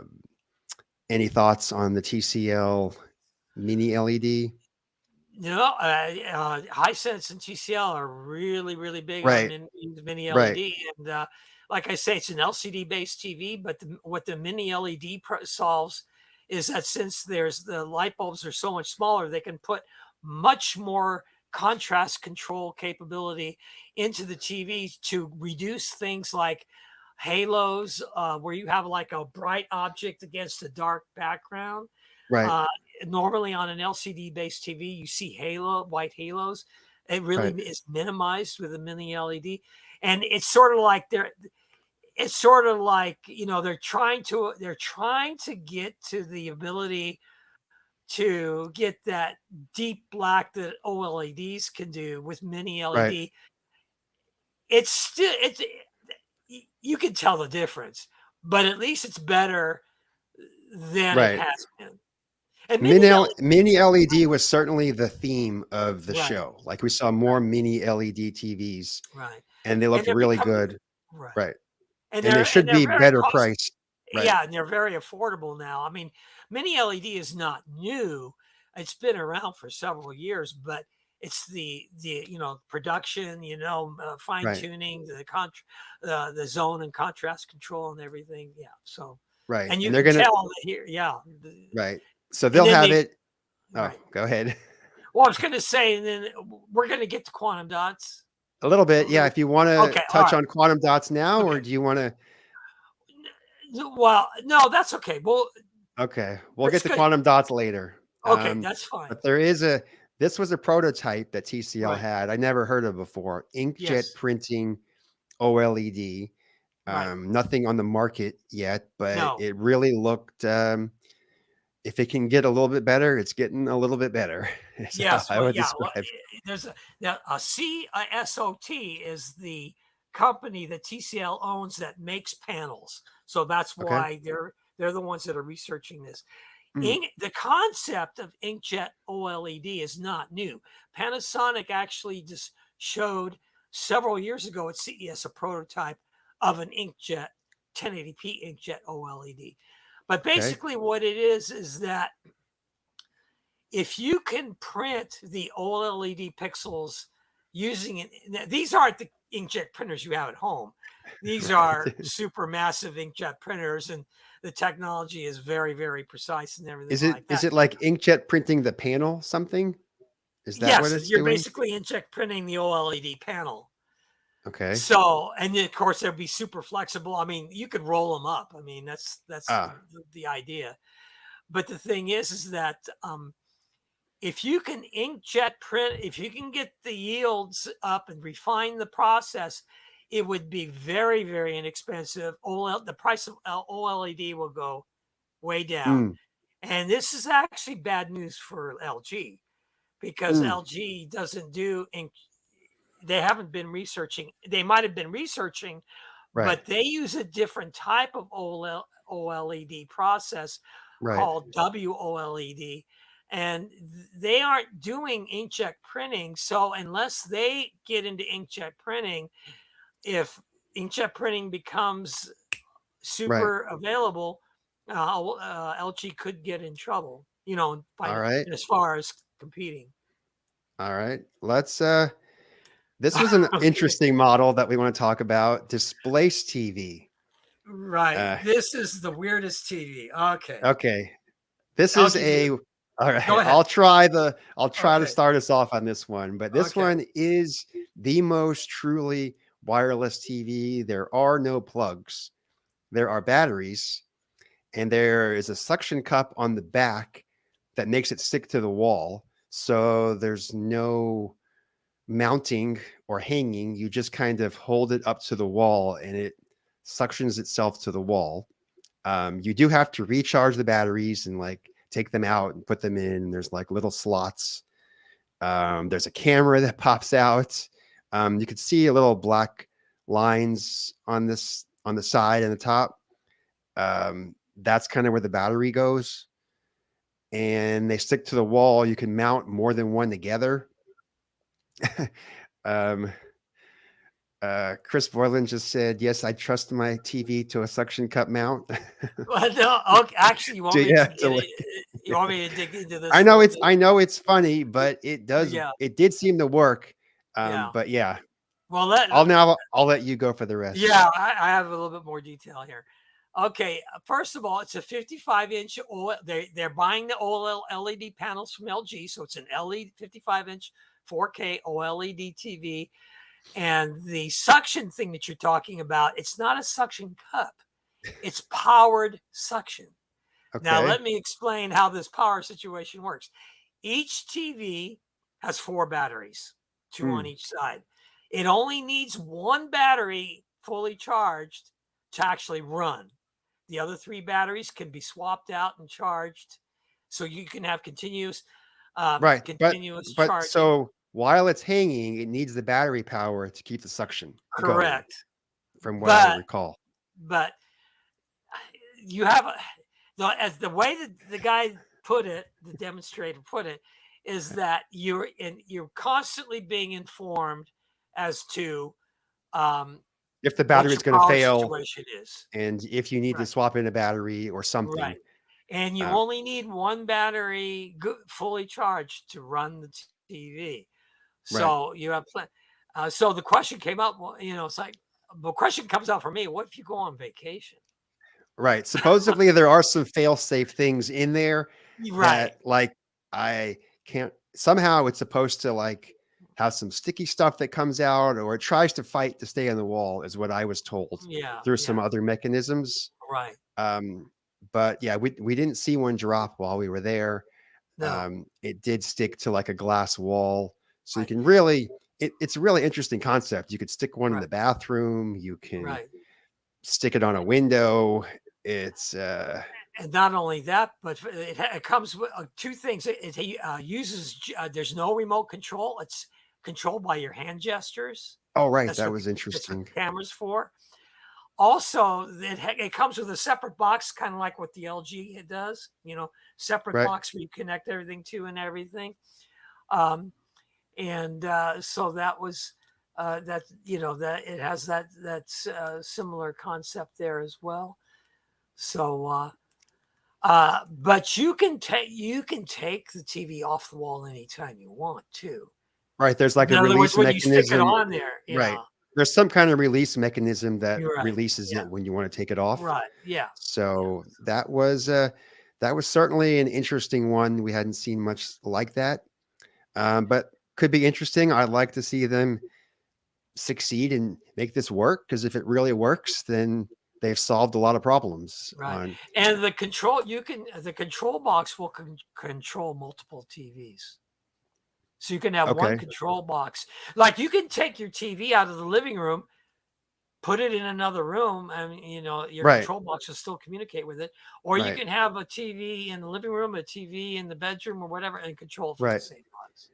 any thoughts on the TCL mini LED? You know, Hisense and TCL are really, really big on Right, mini right, LED, and like I say, it's an LCD based TV. But what the mini LED solves is that since the light bulbs are so much smaller, they can put much more contrast control capability into the TV to reduce things like halos, where you have like a bright object against a dark background. right, Uh, Normally on an LCD based TV, you see white halos. It really right, is minimized with a mini LED, and it's sort of like they're trying to get to the ability to get that deep black that OLEDs can do with mini right, LED. It's still you can tell the difference, but at least it's better than it right. has been. And mini LED, Mini LED was certainly the theme of the right, show. Like we saw more mini LED TVs right, and they and looked they're really becoming good. right, Right. and And they should they're be very better cost. priced. Right. Yeah, and they're very affordable now. I mean, mini LED is not new; it's been around for several years, but it's the production, fine Right. tuning, the zone and contrast control and everything. Yeah, so Right. and you And they're can gonna tell that here. Yeah, right. So and they'll then have they it. Oh, right. go ahead. Well, I was going to say, and then we're going to get to quantum dots. A little A bit. Yeah. little. If you want to Okay. All touch right. on quantum dots now, or Okay. do you want to? Well, no, that's okay. Well, Okay. We'll that's get to good. quantum dots later. Okay, that's fine. But this was a prototype that TCL Right. had. I never heard of before. Inkjet Yes. Printing OLED. Right. Nothing on the market yet, but No. it really looked, if it can get a little bit better, it's getting a little bit better. Is how Yes. I Well, would yeah. Well, describe. there's a CESOT is the company that TCL owns that makes panels. So that's Okay. why they're the ones that are researching this. Mm, The concept of inkjet OLED is not new. Panasonic actually just showed several years ago at CES a prototype of an inkjet 1080p inkjet OLED. But okay. basically, what it is that if you can print the OLED pixels using it, these aren't inkjet printers you have at home. These are super massive inkjet printers, and the technology is very, very precise and everything like that. Is it like inkjet printing the panel something? Is that what Yes, it's you're doing? basically inkjet printing the OLED panel. Okay. So, and of course they'll be super flexible. I mean, you could roll them up. I mean, that's the idea. But the thing is that if you can inkjet print, if you can get the yields up and refine the process, it would be very, very inexpensive. The price of OLED will go way down. And this is actually bad news for LG, because LG doesn't do ink. They haven't been researching. They might have been researching, but they use a different type of OLED process called WOLED, and they aren't doing inkjet printing. So unless they get into inkjet printing, if inkjet printing becomes super available, LG could get in trouble, you know, as far as competing. All right. Let's this was an interesting model that we want to talk about. Displace TV. Right. This is the weirdest TV. Okay. Okay. This is all right. Go ahead. I'll try to start us off on this one, but this one is the most truly wireless TV. There are no plugs. There are batteries, and there is a suction cup on the back that makes it stick to the wall. So there's no mounting or hanging. You just kind of hold it up to the wall and it suctions itself to the wall. You do have to recharge the batteries and like take them out and put them in. There's like little slots. There's a camera that pops out. You could see a little black lines on the side and the top. That's kind of where the battery goes. And they stick to the wall. You can mount more than one together. Chris Borland just said, "Yes, I trust my TV to a suction cup mount." Well, no, okay. Actually, you want me to dig into this? I know it's funny, but it does. Yeah. It did seem to work. But yeah. Well, I'll let you go for the rest. Yeah, I have a little bit more detail here. Okay, first of all, it's a 55-inch OLED. They're buying the OLED panels from LG, so it's an LED 55-inch 4K OLED TV. And the suction thing that you're talking about, it's not a suction cup. It's powered suction. Okay. Now, let me explain how this power situation works. Each TV has 4 batteries, 2 on each side. It only needs 1 battery fully charged to actually run. The other 3 batteries can be swapped out and charged, so you can have continuous charging. So while it's hanging, it needs the battery power to keep the suction correct going, from what I recall. But you have as the way that the guy put it, the demonstrator put it, is that you're constantly being informed as to if the battery is going to fail, is. And if you need to swap in a battery or something. Right. And you only need 1 battery fully charged to run the TV. So you have so the question came up, you know, it's like, the question comes out for me, what if you go on vacation? Right. Supposedly there are some fail-safe things in there. That, like, I can't, somehow it's supposed to like have some sticky stuff that comes out, or it tries to fight to stay on the wall, is what I was told. Through some other mechanisms. Right. But yeah, we didn't see one drop while we were there. No. It did stick to like a glass wall. So you can really, it's a really interesting concept. You could stick one in the bathroom. You can stick it on a window. It's and not only that, but it comes with 2 things. It uses there's no remote control. It's controlled by your hand gestures. Oh, right. That was interesting. That's what cameras for. Also, it comes with a separate box, kind of like what the LG does. You know, separate box where you connect everything to and everything. So that was that, you know, that it has that similar concept there as well. So but you can take the TV off the wall anytime you want too. Right. There's like a release mechanism. You stick it on there. there's some kind of release mechanism that You're right. releases Yeah. it when you want to take it off. Right. Yeah. So that was certainly an interesting one. We hadn't seen much like that, but could be interesting. I'd like to see them succeed and make this work, because if it really works, then they've solved a lot of problems. Right. And the control box will control multiple TVs. So you can have one control box. Like you can take your TV out of the living room, put it in another room, and your control box will still communicate with it. Or you can have a TV in the living room, a TV in the bedroom, or whatever, and control from the same box.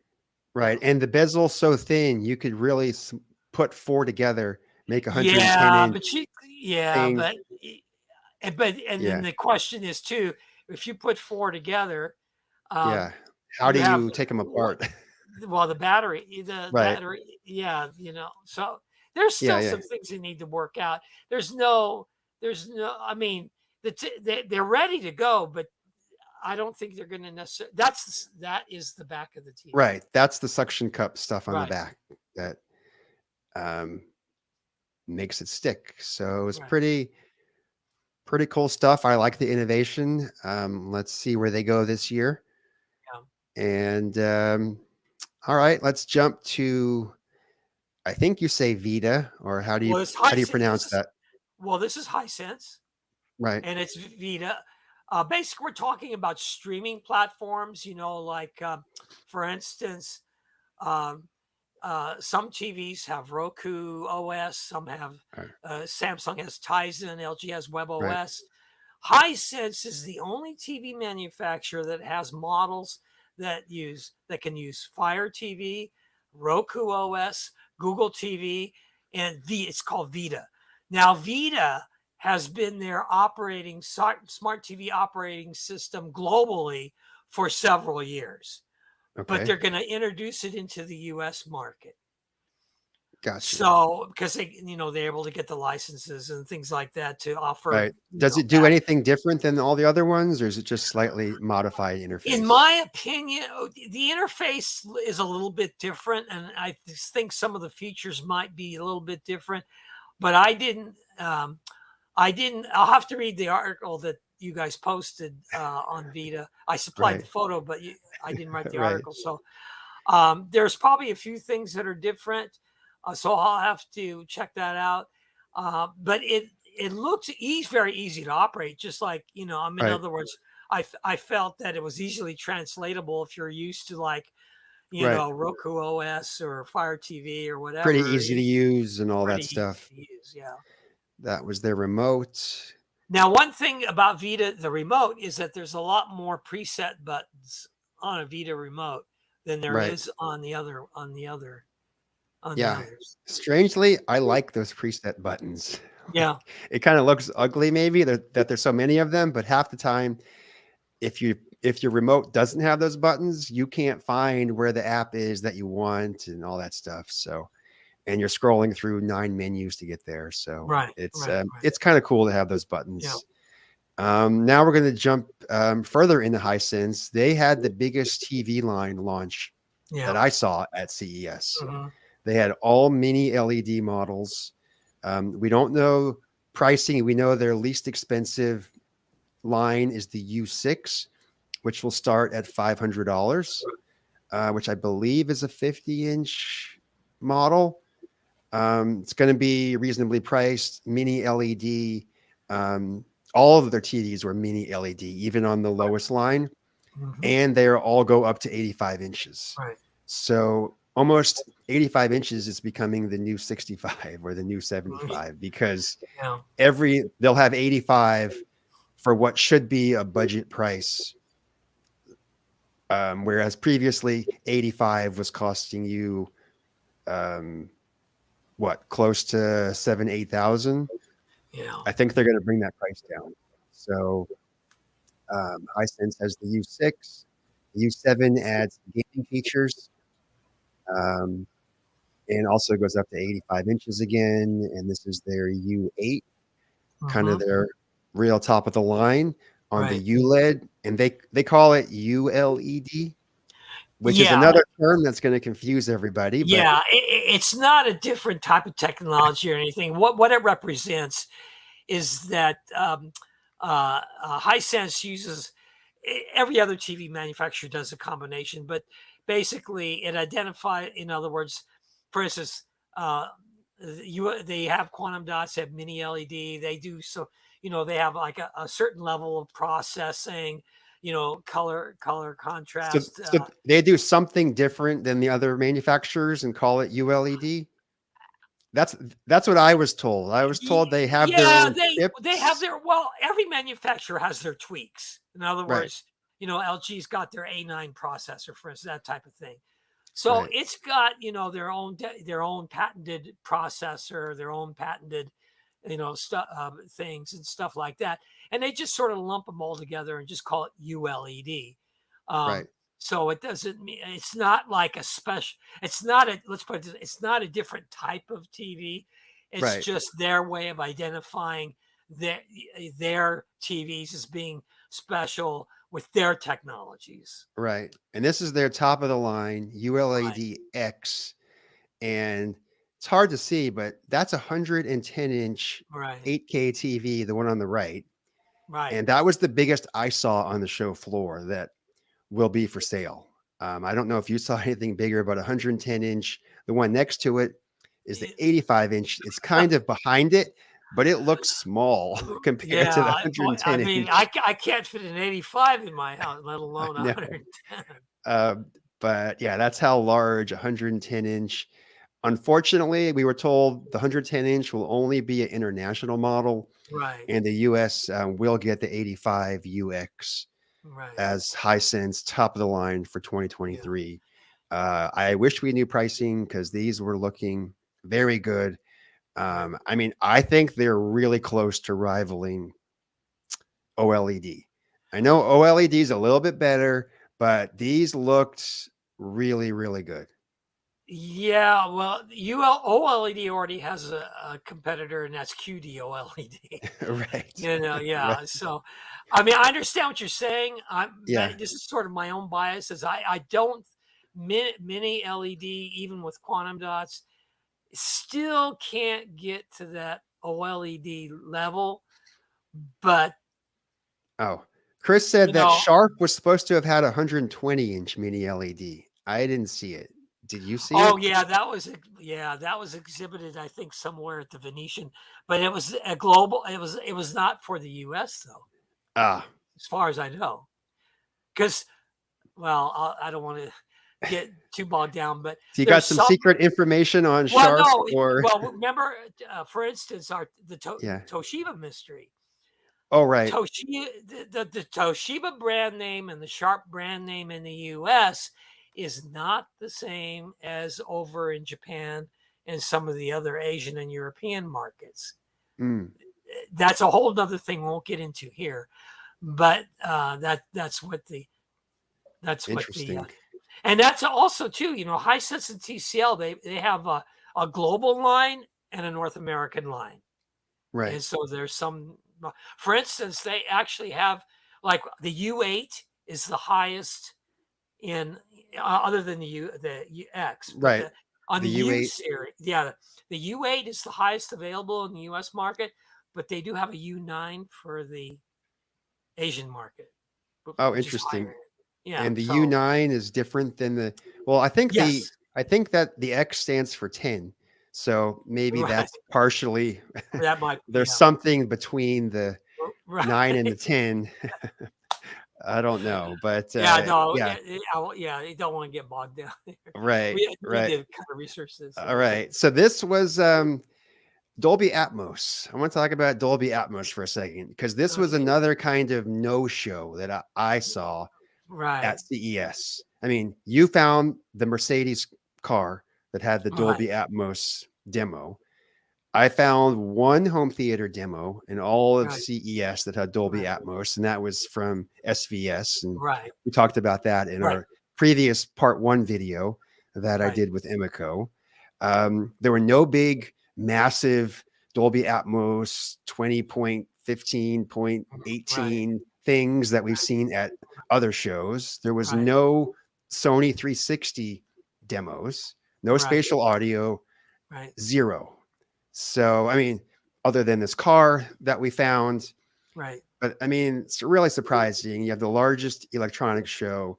Right. And the bezel's so thin, you could really put 4 together, make 110 inch. But then the question is too, if you put 4 together, how do you take them apart? Well, the battery, so there's still some things you need to work out. I mean, they're ready to go, but I don't think they're going to necessarily. That is the back of the TV. Right. That's the suction cup stuff on the back that makes it stick. So it's pretty cool stuff. I like the innovation. Let's see where they go this year. Yeah. And all right, let's jump to, I think you say VIDAA, or how do you pronounce that? Well, this is Hisense. Right. And it's VIDAA. Basically, we're talking about streaming platforms, like, for instance, some TVs have Roku OS, some have Samsung has Tizen, LG has WebOS. Hisense is the only TV manufacturer that has models that can use Fire TV, Roku OS, Google TV, and it's called VIDAA. Now, VIDAA has been their smart TV operating system globally for several years. But they're going to introduce it into the US market. Gotcha. So, because they're able to get the licenses and things like that to offer. Right. Does it do anything different than all the other ones, or is it just slightly modified interface? In my opinion, the interface is a little bit different, and I think some of the features might be a little bit different. But I didn't. I'll have to read the article that you guys posted on VIDAA. I supplied the photo, but I didn't write the article. So there's probably a few things that are different. So I'll have to check that out. But it looks very easy to operate, just like, in other words, I felt that it was easily translatable if you're used to Roku OS or Fire TV or whatever. Pretty easy to use and all that stuff. Yeah. That was their remote. Now, one thing about VIDAA, the remote, is that there's a lot more preset buttons on a VIDAA remote than there is on the other. Strangely, I like those preset buttons. Yeah. It kind of looks ugly, maybe that there's so many of them, but half the time, if your remote doesn't have those buttons, you can't find where the app is that you want and all that stuff. So, and you're scrolling through 9 menus to get there. So it's kind of cool to have those buttons. Yeah. Now we're going to jump further into Hisense. They had the biggest TV line launch that I saw at CES. Mm-hmm. They had all mini LED models. We don't know pricing. We know their least expensive line is the U6, which will start at $500, which I believe is a 50-inch model. It's going to be reasonably priced. Mini LED. All of their TVs were mini LED, even on the lowest line. Mm-hmm. And they all go up to 85 inches. Right. So almost 85 inches is becoming the new 65 or the new 75, because they'll have 85 for what should be a budget price. Whereas previously 85 was costing you, close to 7,000-8,000. Yeah. I think they're going to bring that price down. So Hisense has the U6, the U7 adds gaming features. And also goes up to 85 inches again. And this is their U8, kind of their real top of the line on the ULED. And they call it ULED, which is another term that's going to confuse everybody. But yeah, it's not a different type of technology or anything. What it represents is that Hisense uses, every other TV manufacturer does a combination, but basically it identifies, in other words, for instance, they have quantum dots, have mini LED, they do, so, they have like a certain level of processing, color contrast. so they do something different than the other manufacturers and call it ULED. That's what I was told. I was told they have their own chips. They have their, well, every manufacturer has their tweaks. In other words, LG's got their A9 processor, for instance, that type of thing. So it's got, their own patented processor, their own patented, things and stuff like that. And they just sort of lump them all together and just call it ULED. So it doesn't mean, it's not like a special, it's not a, let's put it this, it's not a different type of TV. It's just their way of identifying their TVs as being special with their technologies. Right. And this is their top of the line ULED X. And it's hard to see, but that's a 110-inch 8K TV, the one on the right. And that was the biggest I saw on the show floor that will be for sale. I don't know if you saw anything bigger, but 110-inch. The one next to it is the 85-inch. It's kind of behind it, but it looks small compared to the 110. I mean, I can't fit an 85 in my house, let alone 110. But yeah, that's how large 110-inch. Unfortunately, we were told the 110-inch will only be an international model, and the US will get the 85 UX as Hisense top of the line for 2023. I wish we knew pricing because these were looking very good. I mean, I think they're really close to rivaling OLED. I know OLED is a little bit better, but these looked really, really good. Yeah, well, OLED already has a competitor, and that's QD-OLED. So, I mean, I understand what you're saying. This is sort of my own bias, as I don't, mini LED, even with quantum dots, still can't get to that OLED level. But Chris said that Sharp was supposed to have had a 120-inch mini LED. I didn't see it. Did you see it? Oh yeah, that was exhibited, I think, somewhere at the Venetian, but it was a global. It was not for the US though. As far as I know, because, well, I don't want to get too bogged down, but so you got some secret information on Sharp? Well, remember, for instance, the Toshiba mystery. Oh, right. The Toshiba brand name and the Sharp brand name in the US is not the same as over in Japan and some of the other Asian and European markets. That's a whole other thing we won't get into here, but that's interesting. And that's also too, Hisense and TCL, they have a global line and a North American line. And so there's some, for instance, they actually have, like, the U8 is the highest in, other than the UX, on the U series, the U8 is the highest available in the US market, but they do have a U9 for the Asian market. Oh, interesting. And the U9 is different than the, well, I think that the X stands for 10. So maybe that's partially, that might, there's something between the 9 and the 10. I don't know, but you don't want to get bogged down there. We did kind of research this. All right. So this was Dolby Atmos. I want to talk about Dolby Atmos for a second, because this was another kind of no-show that I saw at CES. I mean, you found the Mercedes car that had the Dolby Atmos demo. I found one home theater demo in all of CES that had Dolby Atmos, and that was from SVS. And we talked about that in our previous part 1 video that I did with Emiko. There were no big, massive Dolby Atmos 20.15.18 things that we've seen at other shows. There was no Sony 360 demos, no Right. spatial audio, Right. zero. So, I mean, other than this car that we found, Right. but I mean, it's really surprising. You have the largest electronics show.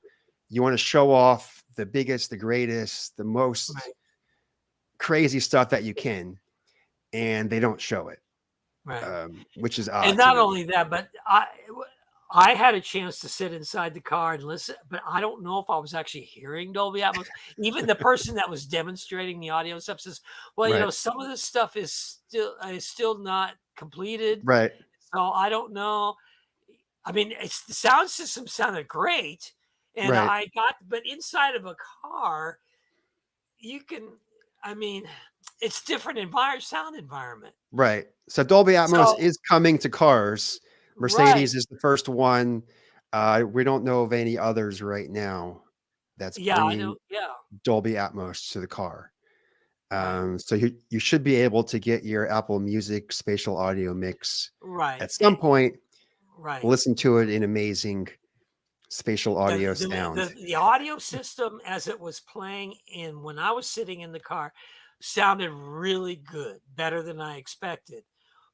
You want to show off the biggest, the greatest, the most Right. crazy stuff that you can, and they don't show it, Right. which is And odd to not me. only that, but I had a chance to sit inside the car and listen, but I don't know if I was actually hearing Dolby Atmos. Even the person that was demonstrating the audio stuff says, "Well, you know, Right. some of this stuff is still not completed, Right. so I don't know." I mean, the sound system sounded great, and Right. but inside of a car, you can, I mean, it's different sound environment. Right. So Dolby Atmos So, is coming to cars. right. Mercedes is the first one. We don't know of any others right now that's Yeah, I bringing know. Yeah, Dolby Atmos to the car. right. So you should be able to get your Apple Music spatial audio mix Right. at some point. Right. Listen to it in amazing spatial audio sound. The audio system as it was playing in when I was sitting in the car sounded really good, better than I expected.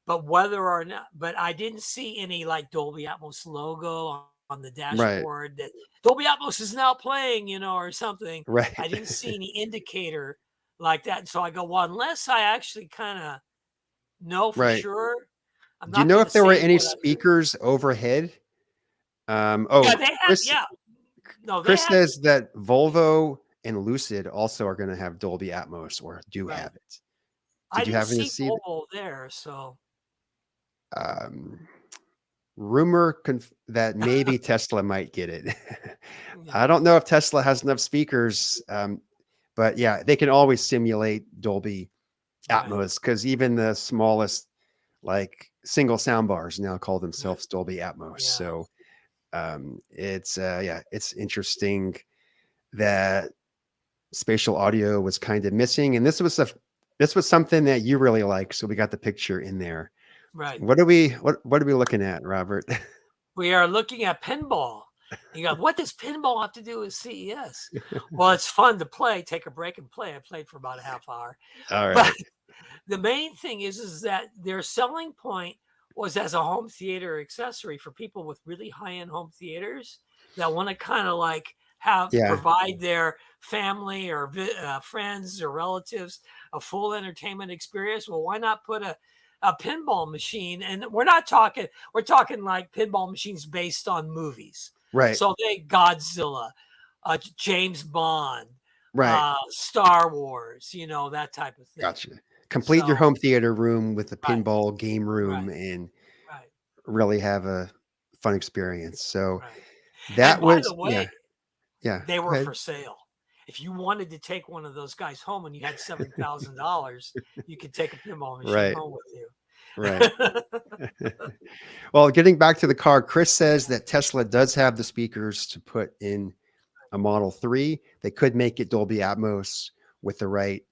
But whether or not, but I didn't see any like Dolby Atmos logo on the Right. dashboard that Dolby Atmos is now playing, you know, or something. Right. I didn't see any indicator like that. And so I go, well, unless I actually kind of know for Right. sure, I'm Do you not know going if to there were say any what I heard. speakers overhead? Yeah, Oh, they had, Chris yeah. No, they Chris had, says that Volvo and Lucid also are going to have Dolby Atmos or do right. have it. I Did you didn't happen to see see Volvo there, so rumor that maybe Tesla might get it? yeah, I don't know if Tesla has enough speakers, but yeah, they can always simulate Dolby right, Atmos because even the smallest, like single soundbars, now call right, themselves Dolby Atmos. yeah, So it's interesting that spatial audio was kind of missing, and this was something that you really like. So we got the picture in there. right. What are we looking at, Robert? We are looking at pinball. You go, what does pinball have to do with CES? Well, it's fun to play. Take a break and play. I played for about a half hour, All but right. the main thing is that their selling point was as a home theater accessory for people with really high-end home theaters that want to kind of like Yeah. provide their family or friends or relatives a full entertainment experience. Well, why not put a pinball machine? And we're talking like pinball machines based on movies. Right. So Godzilla, James Bond, Right. Star Wars, you know, that type of thing. Gotcha. Complete your So, home theater room with a right, pinball game right, room and right, really have a fun experience. So right. And that by the was way, yeah. they Go were ahead. for sale. If you wanted to take one of those guys home and you had $7,000, you could take a pinball machine Right. home with you. Right. Well, getting back to the car, Chris says that Tesla does have the speakers to put in a Model 3. They could make it Dolby Atmos with the right,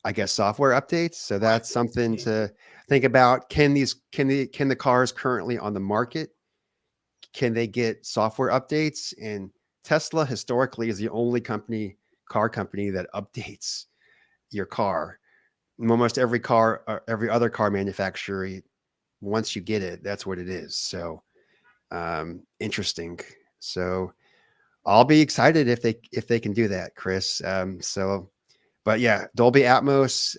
I guess, software updates. So that's something to think about. Can the cars currently on the market, can they get software updates? And Tesla historically is the only car company that updates your car. Almost every car, every other car manufacturer, once you get it, that's what it is. So interesting. So I'll be excited if they can do that, Chris. But yeah, Dolby Atmos,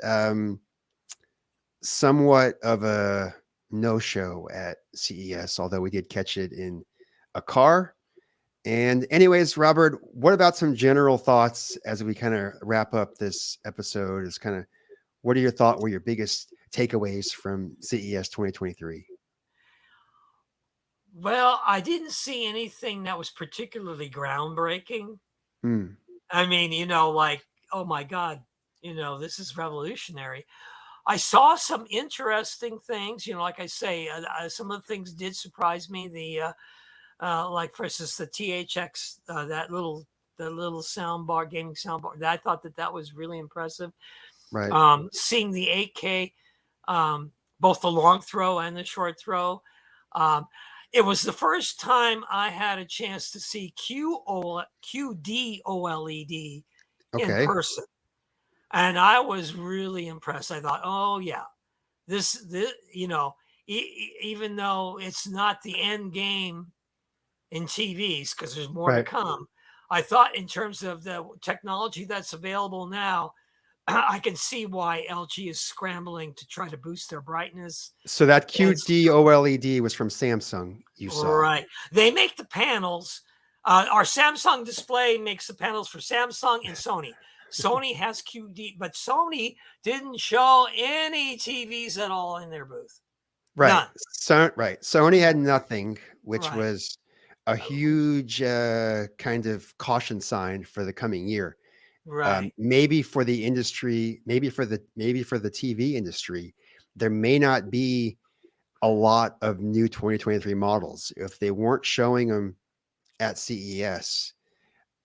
somewhat of a no-show at CES, although we did catch it in a car. And anyways, Robert, what about some general thoughts as we kind of wrap up this episode? Is kind of what are your biggest takeaways from CES 2023? Well, I didn't see anything that was particularly groundbreaking. Hmm. I mean, you know, like, oh my God, you know, this is revolutionary. I saw some interesting things, you know, like I say, some of the things did surprise me. Like for instance, the THX, the little sound bar, gaming sound bar. I thought that was really impressive. Right. Seeing the 8K, both the long throw and the short throw. Um, it was the first time I had a chance to see QD-OLED in Okay. person. And I was really impressed. I thought, oh yeah, this you know, even though it's not the end game in TVs, because there's more to Right. come, I thought in terms of the technology that's available now, I can see why LG is scrambling to try to boost their brightness. So that And QD-OLED was from Samsung, you saw. right, they make the panels. Our Samsung display makes the panels for Samsung and Sony. Sony has QD, but Sony didn't show any TVs at all in their booth. Right. None. So right. Sony had nothing, which Right. was a huge kind of caution sign for the coming year. Right. Maybe for the industry, maybe for the TV industry, there may not be a lot of new 2023 models. If they weren't showing them at CES,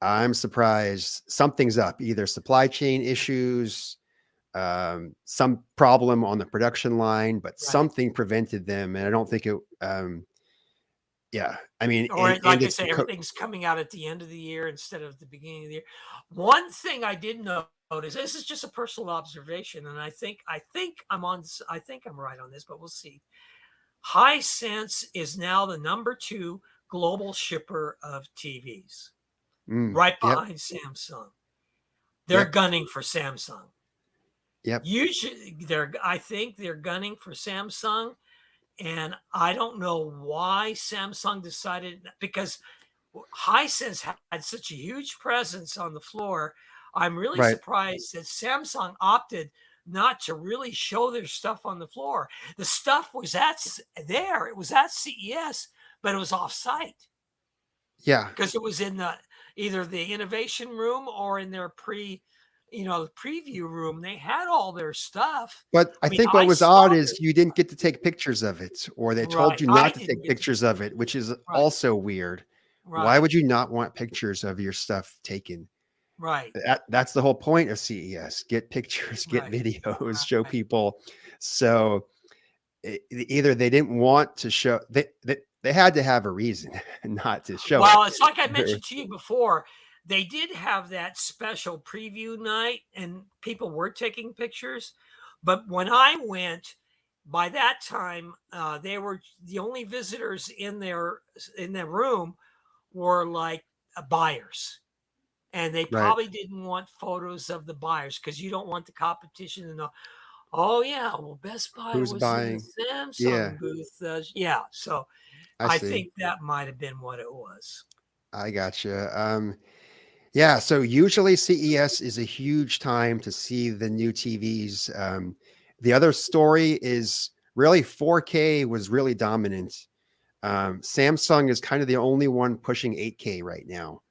I'm surprised something's up. Either supply chain issues, some problem on the production line, but Right. something prevented them. And I don't think it, yeah, I mean, Or and like I it's say, everything's coming out at the end of the year instead of the beginning of the year. One thing I did notice, this is just a personal observation, and I think I'm on. I think I'm right on this, but we'll see. Hisense is now the #2 global shipper of TVs, right yep, behind Samsung. They're yep, gunning for Samsung. yep. I think they're gunning for Samsung, and I don't know why Samsung decided, because Hisense had such a huge presence on the floor. I'm really Right. surprised that Samsung opted not to really show their stuff on the floor. The stuff was it was at CES, but it was off site Yeah. because it was in either the innovation room or in their the preview room. They had all their stuff. But I I mean, think what I was saw odd their is you didn't get to take pictures of it, or they told right. you I not to didn't take get to pictures of it, which is right, also weird. Why right, would you not want pictures of your stuff taken? right, That's the whole point of CES. Get pictures, get right, videos, show right. people. So either they didn't want to show, they had to have a reason not to show it. Well, it's like I mentioned to you before. They did have that special preview night, and people were taking pictures. But when I went, by that time, they were the only visitors in their room were like buyers, and they Right. probably didn't want photos of the buyers because you don't want the competition to know. Oh yeah, well Best Buy Who's was in the buying? Yeah, Samsung booth. Yeah, so I I see. think that might have been what it was. I gotcha. Yeah, so usually CES is a huge time to see the new TVs. The other story is really 4K was really dominant. Samsung is kind of the only one pushing 8K right now,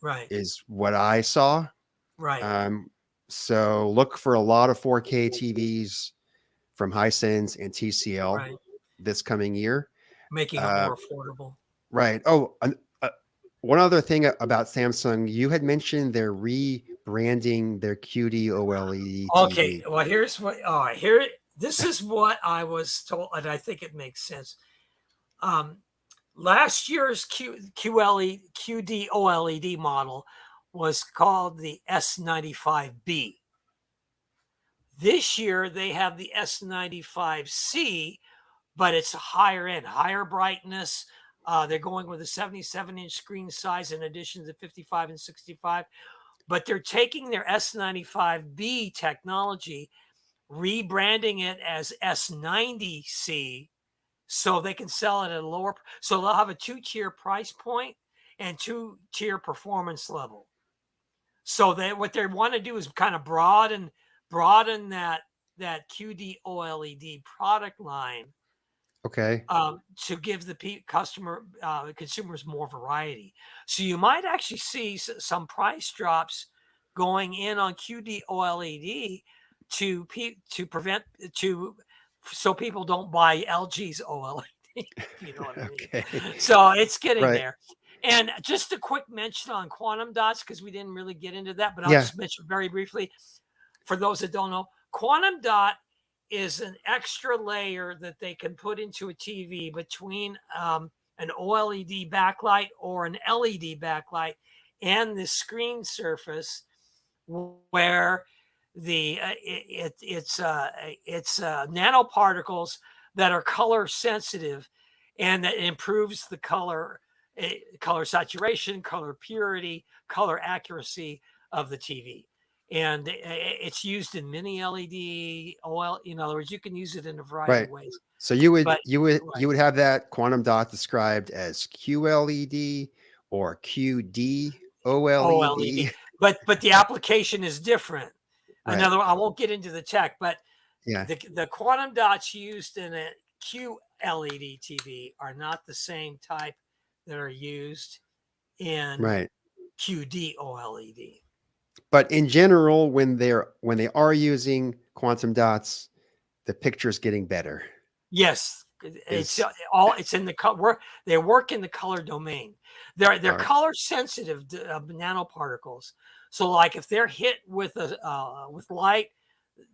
Right. is what I saw. Right, Um, so look for a lot of 4K TVs from Hisense and TCL right. this coming year. Making it Uh, more affordable. right. Oh, one other thing about Samsung, you had mentioned they're rebranding their QD-OLED Okay, TV. well, here's what. All right, here. This is what I was told, and I think it makes sense. Um, Last year's QD-OLED model was called the S95B. This year they have the S95C, but it's a higher end, higher brightness. They're going with a 77-inch screen size in addition to 55 and 65. But they're taking their S95B technology, rebranding it as S90C, so they can sell it at a lower. So they'll have a 2-tier price point and 2-tier performance level. So what they want to do is kind of broaden that QD-OLED product line, Okay. to give the consumers more variety. So you might actually see some price drops going in on QD-OLED to prevent so people don't buy LG's OLED. You know what I mean? Okay. So it's getting Right. there. And just a quick mention on quantum dots, because we didn't really get into that, but I'll Yeah. just mention very briefly for those that don't know. Quantum dot is an extra layer that they can put into a TV between an OLED backlight or an LED backlight, and the screen surface where it's nanoparticles that are color sensitive, and that improves the color saturation, color purity, color accuracy of the TV. And it's used in mini LED, OL. In other words, you can use it in a variety of ways. So you would have that quantum dot described as QLED or QD-OLED. OLED, but the application is different. Right. Another, I won't get into the tech, but yeah, the quantum dots used in a QLED TV are not the same type that are used in QD-OLED. But in general, when they are using quantum dots, the picture's getting better. Yes, it's in the color. They work in the color domain. They're color sensitive nanoparticles. So, like if they're hit with light,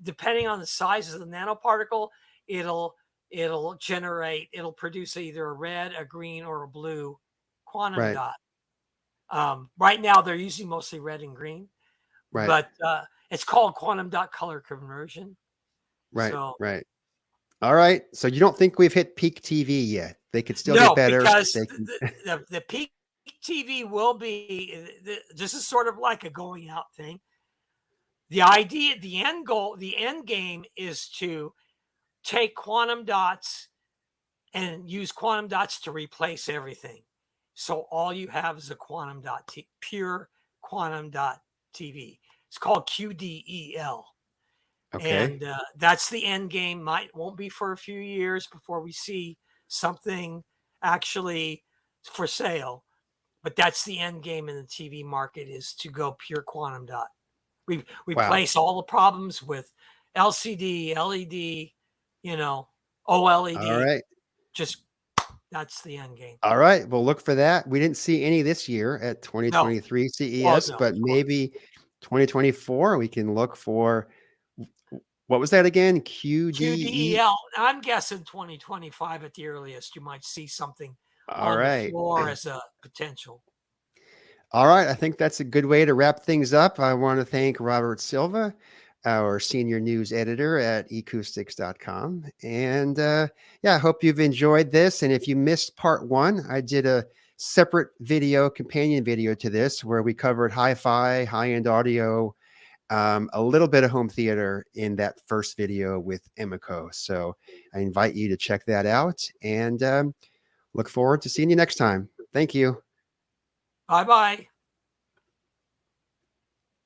depending on the size of the nanoparticle, it'll produce either a red, a green, or a blue quantum dot. Right now, they're using mostly red and green, but it's called quantum dot color conversion. All right. So you don't think we've hit peak TV yet? They could still get better. Because the peak TV will be, this is sort of like a going out thing. The idea, the end goal, the end game is to take quantum dots and use quantum dots to replace everything. So all you have is a quantum dot, pure quantum dot TV. It's called QD-EL. And that's the end game. Won't be for a few years before we see something actually for sale. But that's the end game in the TV market, is to go pure quantum dot. We replace all the problems with LCD, LED, OLED. All right. Just that's the end game. All right. Well, look for that. We didn't see any this year at 2023 CES, but maybe 2024 we can look for. What was that again? QD-EL. I'm guessing 2025 at the earliest. You might see something on the floor as a potential. All right. I think that's a good way to wrap things up. I want to thank Robert Silva, our senior news editor at acoustics.com. And I hope you've enjoyed this. And if you missed part 1, I did a separate companion video to this, where we covered hi-fi, high-end audio, a little bit of home theater in that first video with Emiko. So I invite you to check that out, and look forward to seeing you next time. Thank you. Bye-bye.